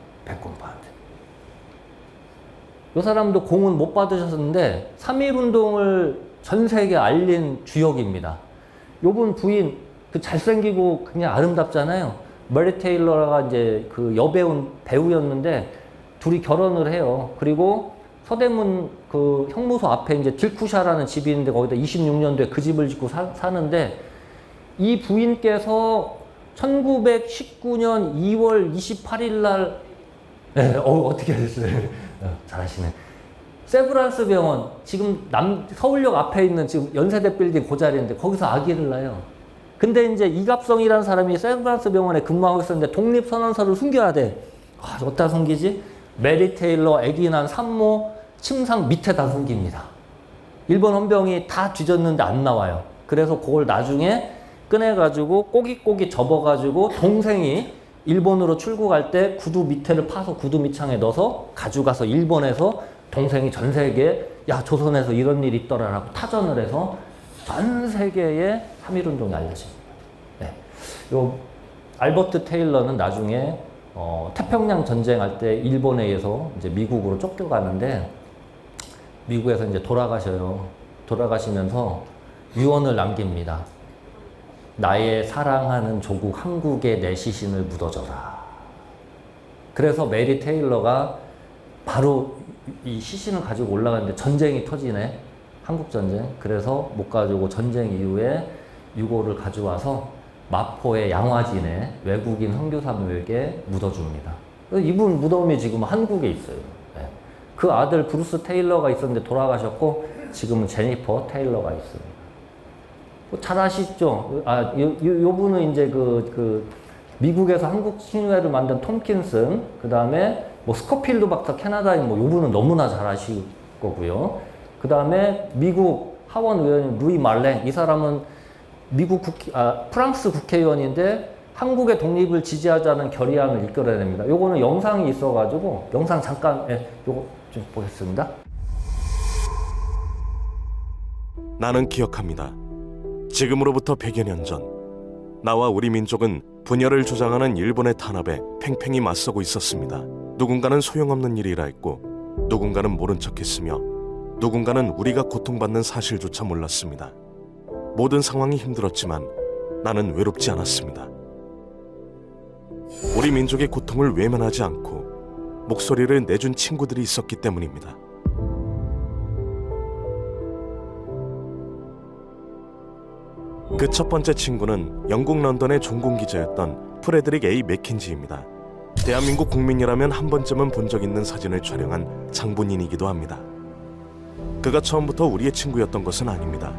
요 사람도 공은 못 받으셨는데 3.1운동을 전 세계에 알린 주역입니다. 요분 부인, 그 잘생기고 그냥 아름답잖아요. 머리 테일러가 이제 그 배우였는데 둘이 결혼을 해요. 그리고 서대문 그 형무소 앞에 이제 딜쿠샤라는 집이 있는데 거기다 26년도에 그 집을 짓고 사는데 이 부인께서 1919년 2월 28일 날 어떻게 됐어요? 잘하시네. 세브란스 병원, 지금 서울역 앞에 있는 지금 연세대 빌딩 그 자리인데 거기서 아기를 낳아요. 근데 이제 이갑성이라는 사람이 세브란스 병원에 근무하고 있었는데 독립선언서를 숨겨야 돼. 어디다 숨기지? 메리 테일러 아기 낳은 산모 침상 밑에다 숨깁니다. 일본 헌병이 다 뒤졌는데 안 나와요. 그래서 그걸 나중에 꺼내가지고 꼬깃꼬깃 접어가지고 동생이 일본으로 출국할 때 구두 밑에를 파서 구두 밑창에 넣어서 가져가서 일본에서 동생이 전 세계에 야 조선에서 이런 일이 있더라라고 타전을 해서 전 세계에 3.1운동이 알려집니다. 네. 요 알버트 테일러는 나중에 태평양 전쟁할 때 일본에 의해서 이제 미국으로 쫓겨가는데 미국에서 이제 돌아가셔요. 돌아가시면서 유언을 남깁니다. 나의 사랑하는 조국 한국에 내 시신을 묻어줘라. 그래서 메리 테일러가 바로 이 시신을 가지고 올라가는데 전쟁이 터지네. 한국전쟁. 그래서 못 가지고 전쟁 이후에 유고를 가져와서 마포의 양화진에 외국인 선교사들에게 묻어줍니다. 이분 무덤이 지금 한국에 있어요. 네. 그 아들 브루스 테일러가 있었는데 돌아가셨고 지금은 제니퍼 테일러가 있습니다. 잘 아시죠? 요 분은 이제 미국에서 한국 신유회를 만든 톰킨슨, 그 다음에 뭐 스코필드 박사 캐나다인 요 분은 너무나 잘 아실 거고요. 그 다음에 미국 하원 의원인 루이 말랭, 이 사람은 프랑스 국회의원인데 한국의 독립을 지지하자는 결의안을 이끌어냅니다. 요거는 영상이 있어가지고 영상 잠깐 요거 좀 보겠습니다.
나는 기억합니다. 지금으로부터 100여 년 전, 나와 우리 민족은 분열을 주장하는 일본의 탄압에 팽팽히 맞서고 있었습니다. 누군가는 소용없는 일이라 했고, 누군가는 모른 척했으며, 누군가는 우리가 고통받는 사실조차 몰랐습니다. 모든 상황이 힘들었지만 나는 외롭지 않았습니다. 우리 민족의 고통을 외면하지 않고 목소리를 내준 친구들이 있었기 때문입니다. 그 첫 번째 친구는 영국 런던의 종공기자였던 프레드릭 A. 맥킨지입니다. 대한민국 국민이라면 한 번쯤은 본 적 있는 사진을 촬영한 장본인이기도 합니다. 그가 처음부터 우리의 친구였던 것은 아닙니다.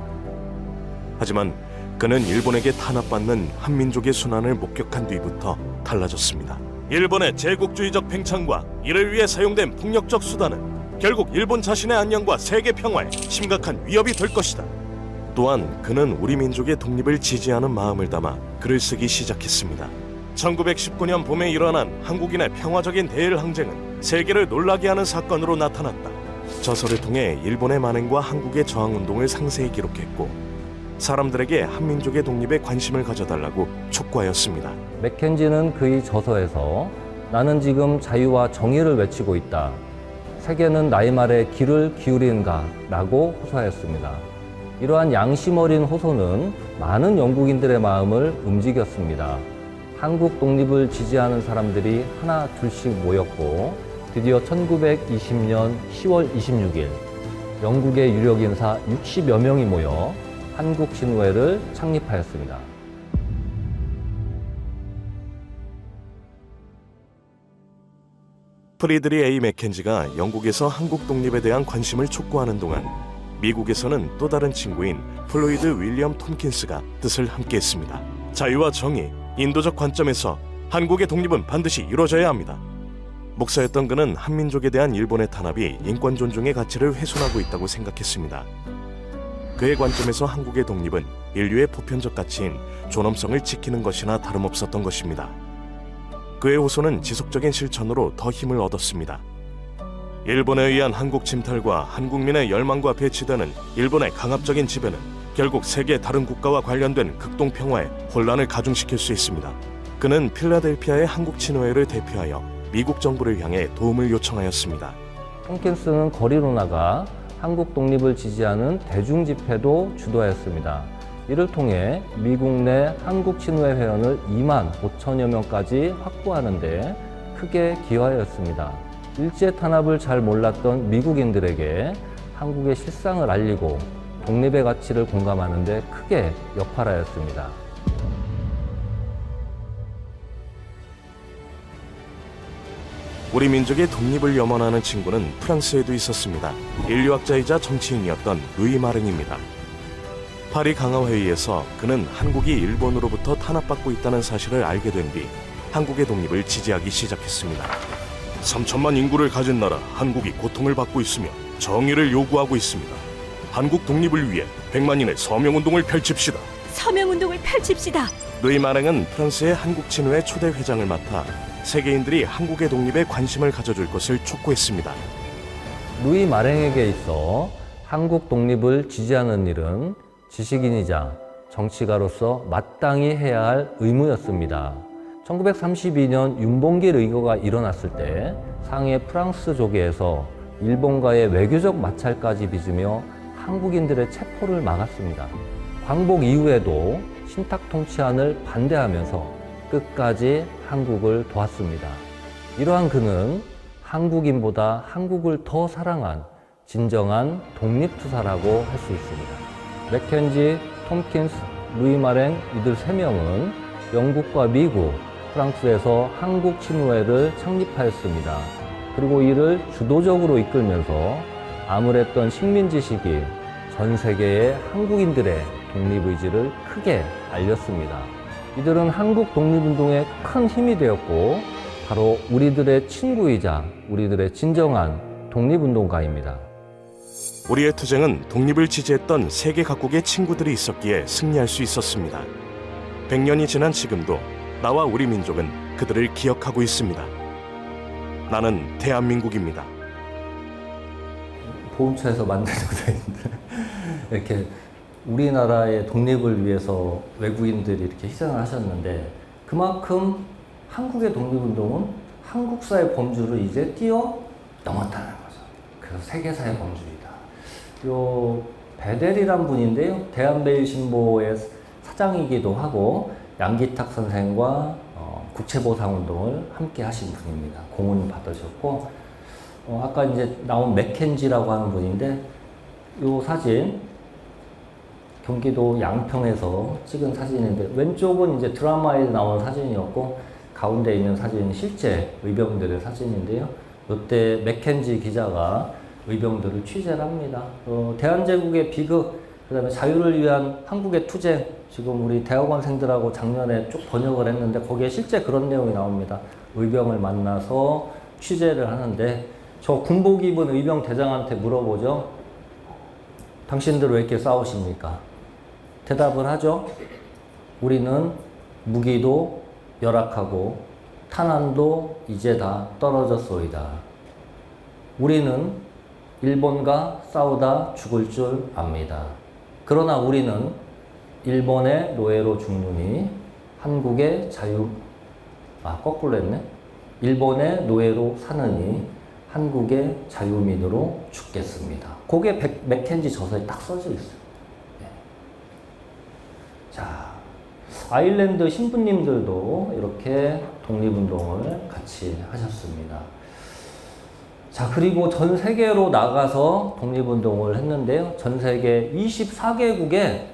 하지만 그는 일본에게 탄압받는 한민족의 순환을 목격한 뒤부터 달라졌습니다. 일본의 제국주의적 팽창과 이를 위해 사용된 폭력적 수단은 결국 일본 자신의 안녕과 세계 평화에 심각한 위협이 될 것이다. 또한 그는 우리 민족의 독립을 지지하는 마음을 담아 글을 쓰기 시작했습니다. 1919년 봄에 일어난 한국인의 평화적인 대일 항쟁은 세계를 놀라게 하는 사건으로 나타났다. 저서를 통해 일본의 만행과 한국의 저항운동을 상세히 기록했고 사람들에게 한민족의 독립에 관심을 가져달라고 촉구하였습니다.
맥켄지는 그의 저서에서 나는 지금 자유와 정의를 외치고 있다. 세계는 나의 말에 귀를 기울이는가? 라고 호소하였습니다. 이러한 양심 어린 호소는 많은 영국인들의 마음을 움직였습니다. 한국 독립을 지지하는 사람들이 하나 둘씩 모였고 드디어 1920년 10월 26일 영국의 유력 인사 60여 명이 모여 한국신우회를 창립하였습니다.
프리드리 A 맥켄지가 영국에서 한국 독립에 대한 관심을 촉구하는 동안 미국에서는 또 다른 친구인 플로이드 윌리엄 톰킨스가 뜻을 함께했습니다. 자유와 정의, 인도적 관점에서 한국의 독립은 반드시 이루어져야 합니다. 목사였던 그는 한민족에 대한 일본의 탄압이 인권 존중의 가치를 훼손하고 있다고 생각했습니다. 그의 관점에서 한국의 독립은 인류의 보편적 가치인 존엄성을 지키는 것이나 다름없었던 것입니다. 그의 호소는 지속적인 실천으로 더 힘을 얻었습니다. 일본에 의한 한국 침탈과 한국민의 열망과 배치되는 일본의 강압적인 지배는 결국 세계 다른 국가와 관련된 극동 평화에 혼란을 가중시킬 수 있습니다. 그는 필라델피아의 한국 친호회를 대표하여 미국 정부를 향해 도움을 요청하였습니다.
톰킨스는 거리로 나가 한국 독립을 지지하는 대중 집회도 주도하였습니다. 이를 통해 미국 내 한국 친호회 회원을 2만 5천여 명까지 확보하는 데 크게 기여하였습니다. 일제 탄압을 잘 몰랐던 미국인들에게 한국의 실상을 알리고 독립의 가치를 공감하는 데 크게 역할하였습니다.
우리 민족의 독립을 염원하는 친구는 프랑스에도 있었습니다. 인류학자이자 정치인이었던 루이 마랭입니다. 파리 강화회의에서 그는 한국이 일본으로부터 탄압받고 있다는 사실을 알게 된 뒤 한국의 독립을 지지하기 시작했습니다. 3천만 인구를 가진 나라 한국이 고통을 받고 있으며 정의를 요구하고 있습니다. 한국 독립을 위해 100만인의 서명운동을 펼칩시다.
서명운동을 펼칩시다.
루이 마랭은 프랑스의 한국 친호회 초대 회장을 맡아 세계인들이 한국의 독립에 관심을 가져줄 것을 촉구했습니다.
루이 마랭에게 있어 한국 독립을 지지하는 일은 지식인이자 정치가로서 마땅히 해야 할 의무였습니다. 1932년 윤봉길 의거가 일어났을 때 상해 프랑스 조계에서 일본과의 외교적 마찰까지 빚으며 한국인들의 체포를 막았습니다. 광복 이후에도 신탁 통치안을 반대하면서 끝까지 한국을 도왔습니다. 이러한 그는 한국인보다 한국을 더 사랑한 진정한 독립투사라고 할 수 있습니다. 맥켄지, 톰킨스, 루이 마랭 이들 3명은 영국과 미국, 프랑스에서 한국 친호회를 창립하였습니다. 그리고 이를 주도적으로 이끌면서 암울했던 식민지시기 전 세계의 한국인들의 독립의지를 크게 알렸습니다. 이들은 한국 독립운동에 큰 힘이 되었고 바로 우리들의 친구이자 우리들의 진정한 독립운동가입니다.
우리의 투쟁은 독립을 지지했던 세계 각국의 친구들이 있었기에 승리할 수 있었습니다. 100년이 지난 지금도 나와 우리 민족은 그들을 기억하고 있습니다. 나는 대한민국입니다.
보훈처에서 만든 노래인데 이렇게 우리나라의 독립을 위해서 외국인들이 이렇게 희생을 하셨는데 그만큼 한국의 독립운동은 한국사의 범주를 이제 뛰어넘었다는 거죠. 그래서 세계사의 범주이다. 요 베델이란 분인데요. 대한매일신보의 사장이기도 하고 양기탁 선생과 국채보상운동을 함께 하신 분입니다. 공은 받으셨고 아까 이제 나온 맥켄지라고 하는 분인데 요 사진 경기도 양평에서 찍은 사진인데 왼쪽은 이제 드라마에 나온 사진이었고 가운데 있는 사진은 실제 의병들의 사진인데요. 이때 맥켄지 기자가 의병들을 취재를 합니다. 대한제국의 비극, 그 다음에 자유를 위한 한국의 투쟁, 지금 우리 대학원생들하고 작년에 쭉 번역을 했는데 거기에 실제 그런 내용이 나옵니다. 의병을 만나서 취재를 하는데 저 군복 입은 의병 대장한테 물어보죠. 당신들 왜 이렇게 싸우십니까? 대답을 하죠. 우리는 무기도 열악하고 탄환도 이제 다 떨어졌소이다. 우리는 일본과 싸우다 죽을 줄 압니다. 그러나 우리는 일본의 노예로 죽느니 한국의 거꾸로 했네. 일본의 노예로 사느니 한국의 자유민으로 죽겠습니다. 그게 맥켄지 저서에 딱 써져 있어요. 네. 자, 아일랜드 신부님들도 이렇게 독립운동을 같이 하셨습니다. 자, 그리고 전 세계로 나가서 독립운동을 했는데요. 전 세계 24개국에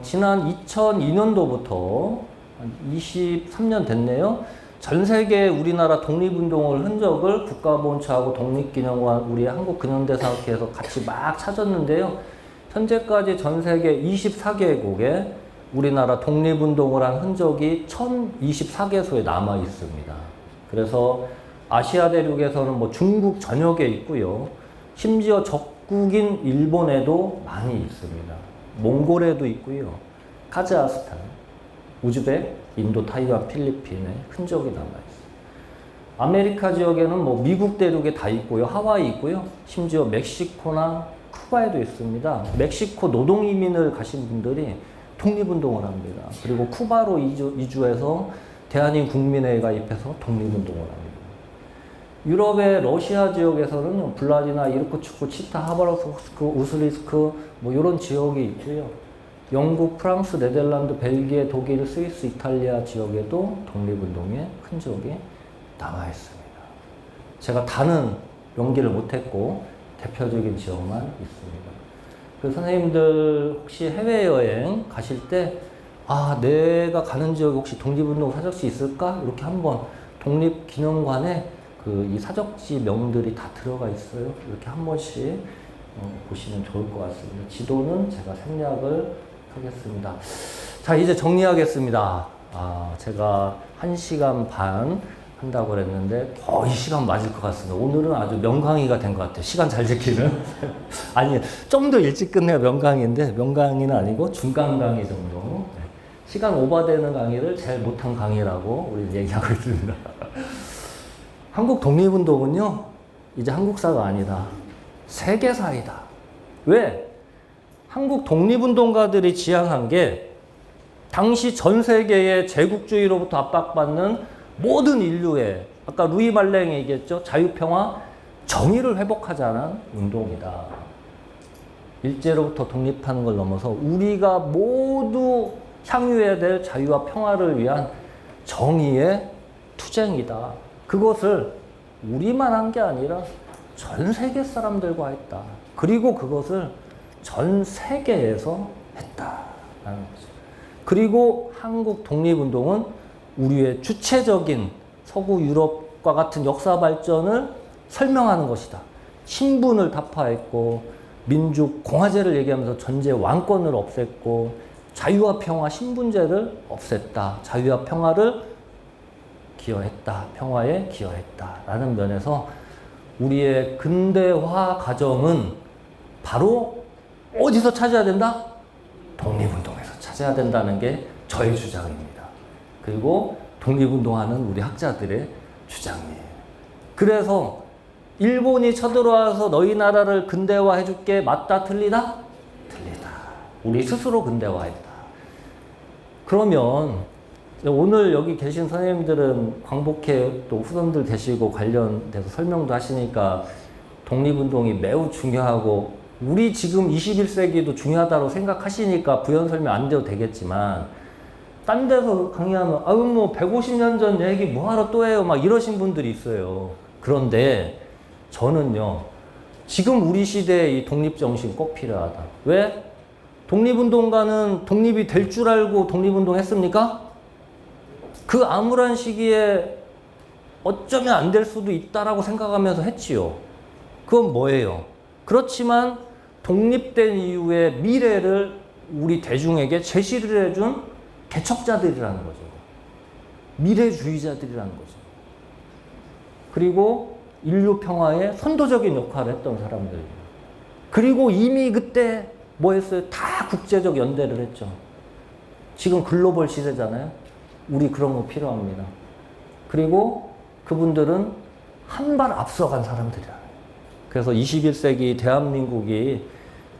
지난 2002년도부터 한 23년 됐네요. 전 세계 우리나라 독립운동을 흔적을 국가보훈처하고 독립기념관, 우리 한국근현대사학회에서 같이 막 찾았는데요. 현재까지 전 세계 24개국에 우리나라 독립운동을 한 흔적이 1024개소에 남아 있습니다. 그래서 아시아 대륙에서는 뭐 중국 전역에 있고요. 심지어 적국인 일본에도 많이 있습니다. 몽골에도 있고요. 카자흐스탄, 우즈벡, 인도, 타이완, 필리핀에 흔적이 남아있어요. 아메리카 지역에는 뭐 미국 대륙에 다 있고요. 하와이 있고요. 심지어 멕시코나 쿠바에도 있습니다. 멕시코 노동이민을 가신 분들이 독립운동을 합니다. 그리고 쿠바로 이주해서 대한인 국민회에 가입해서 독립운동을 합니다. 유럽의 러시아 지역에서는 블라디나, 이르쿠츠크, 치타, 하바rov스크, 우슬리스크 뭐 이런 지역이 있고요. 영국, 프랑스, 네덜란드, 벨기에, 독일, 스위스, 이탈리아 지역에도 독립운동의 흔적이 남아 있습니다. 제가 다는 연기를 못했고 대표적인 지역만 있습니다. 그 선생님들 혹시 해외여행 가실 때 내가 가는 지역에 혹시 독립운동 사적지 있을까? 이렇게 한번 독립기념관에 이 사적지 명들이 다 들어가 있어요. 이렇게 한 번씩 보시면 좋을 것 같습니다. 지도는 제가 생략을 하겠습니다. 자, 이제 정리하겠습니다. 제가 1시간 반 한다고 그랬는데 이 시간 맞을 것 같습니다. 오늘은 아주 명강의가 된 것 같아요. 시간 잘 지키는. 아니, 좀 더 일찍 끝내야 명강의인데 명강의는 아니고 중간 강의 정도. 시간 오버되는 강의를 제일 못한 강의라고 우리 얘기하고 있습니다. 한국 독립운동은요, 이제 한국사가 아니다. 세계사이다. 왜? 한국 독립운동가들이 지향한 게 당시 전 세계의 제국주의로부터 압박받는 모든 인류의, 아까 루이 말랭이 얘기했죠. 자유평화, 정의를 회복하자는 운동이다. 일제로부터 독립하는 걸 넘어서 우리가 모두 향유해야 될 자유와 평화를 위한 정의의 투쟁이다. 그것을 우리만 한 게 아니라 전 세계 사람들과 했다. 그리고 그것을 전 세계에서 했다라는 거죠. 그리고 한국 독립운동은 우리의 주체적인 서구 유럽과 같은 역사 발전을 설명하는 것이다. 신분을 타파했고 민족 공화제를 얘기하면서 전제 왕권을 없앴고 자유와 평화 신분제를 없앴다. 자유와 평화를 기여했다. 평화에 기여했다라는 면에서 우리의 근대화 과정은 바로 어디서 찾아야 된다? 독립운동에서 찾아야 된다는 게 저의 주장입니다. 그리고 독립운동하는 우리 학자들의 주장이에요. 그래서 일본이 쳐들어와서 너희 나라를 근대화 해줄게. 맞다? 틀리다? 틀리다. 우리 스스로 근대화했다. 그러면 오늘 여기 계신 선생님들은 광복회 또 후손들 계시고 관련돼서 설명도 하시니까 독립운동이 매우 중요하고 우리 지금 21세기도 중요하다고 생각하시니까 부연 설명 안 돼도 되겠지만 딴 데서 강의하면 뭐 150년 전 얘기 뭐하러 또 해요 막 이러신 분들이 있어요. 그런데 저는요 지금 우리 시대에 이 독립정신 꼭 필요하다. 왜? 독립운동가는 독립이 될 줄 알고 독립운동 했습니까? 그 암울한 시기에 어쩌면 안 될 수도 있다라고 생각하면서 했지요. 그건 뭐예요? 그렇지만 독립된 이후의 미래를 우리 대중에게 제시를 해준 개척자들이라는 거죠. 미래주의자들이라는 거죠. 그리고 인류 평화에 선도적인 역할을 했던 사람들이에요. 그리고 이미 그때 뭐 했어요? 다 국제적 연대를 했죠. 지금 글로벌 시대잖아요. 우리 그런 거 필요합니다. 그리고 그분들은 한 발 앞서간 사람들이에요. 그래서 21세기 대한민국이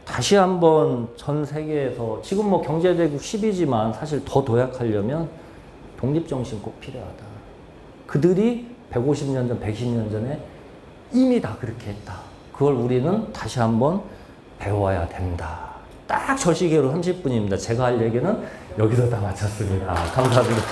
다시 한번 전 세계에서 지금 뭐 경제대국 10위지만 사실 더 도약하려면 독립정신 꼭 필요하다. 그들이 150년 전, 120년 전에 이미 다 그렇게 했다. 그걸 우리는 다시 한번 배워야 된다. 딱 저 시계로 30분입니다. 제가 할 얘기는 여기서 다 마쳤습니다. 감사합니다.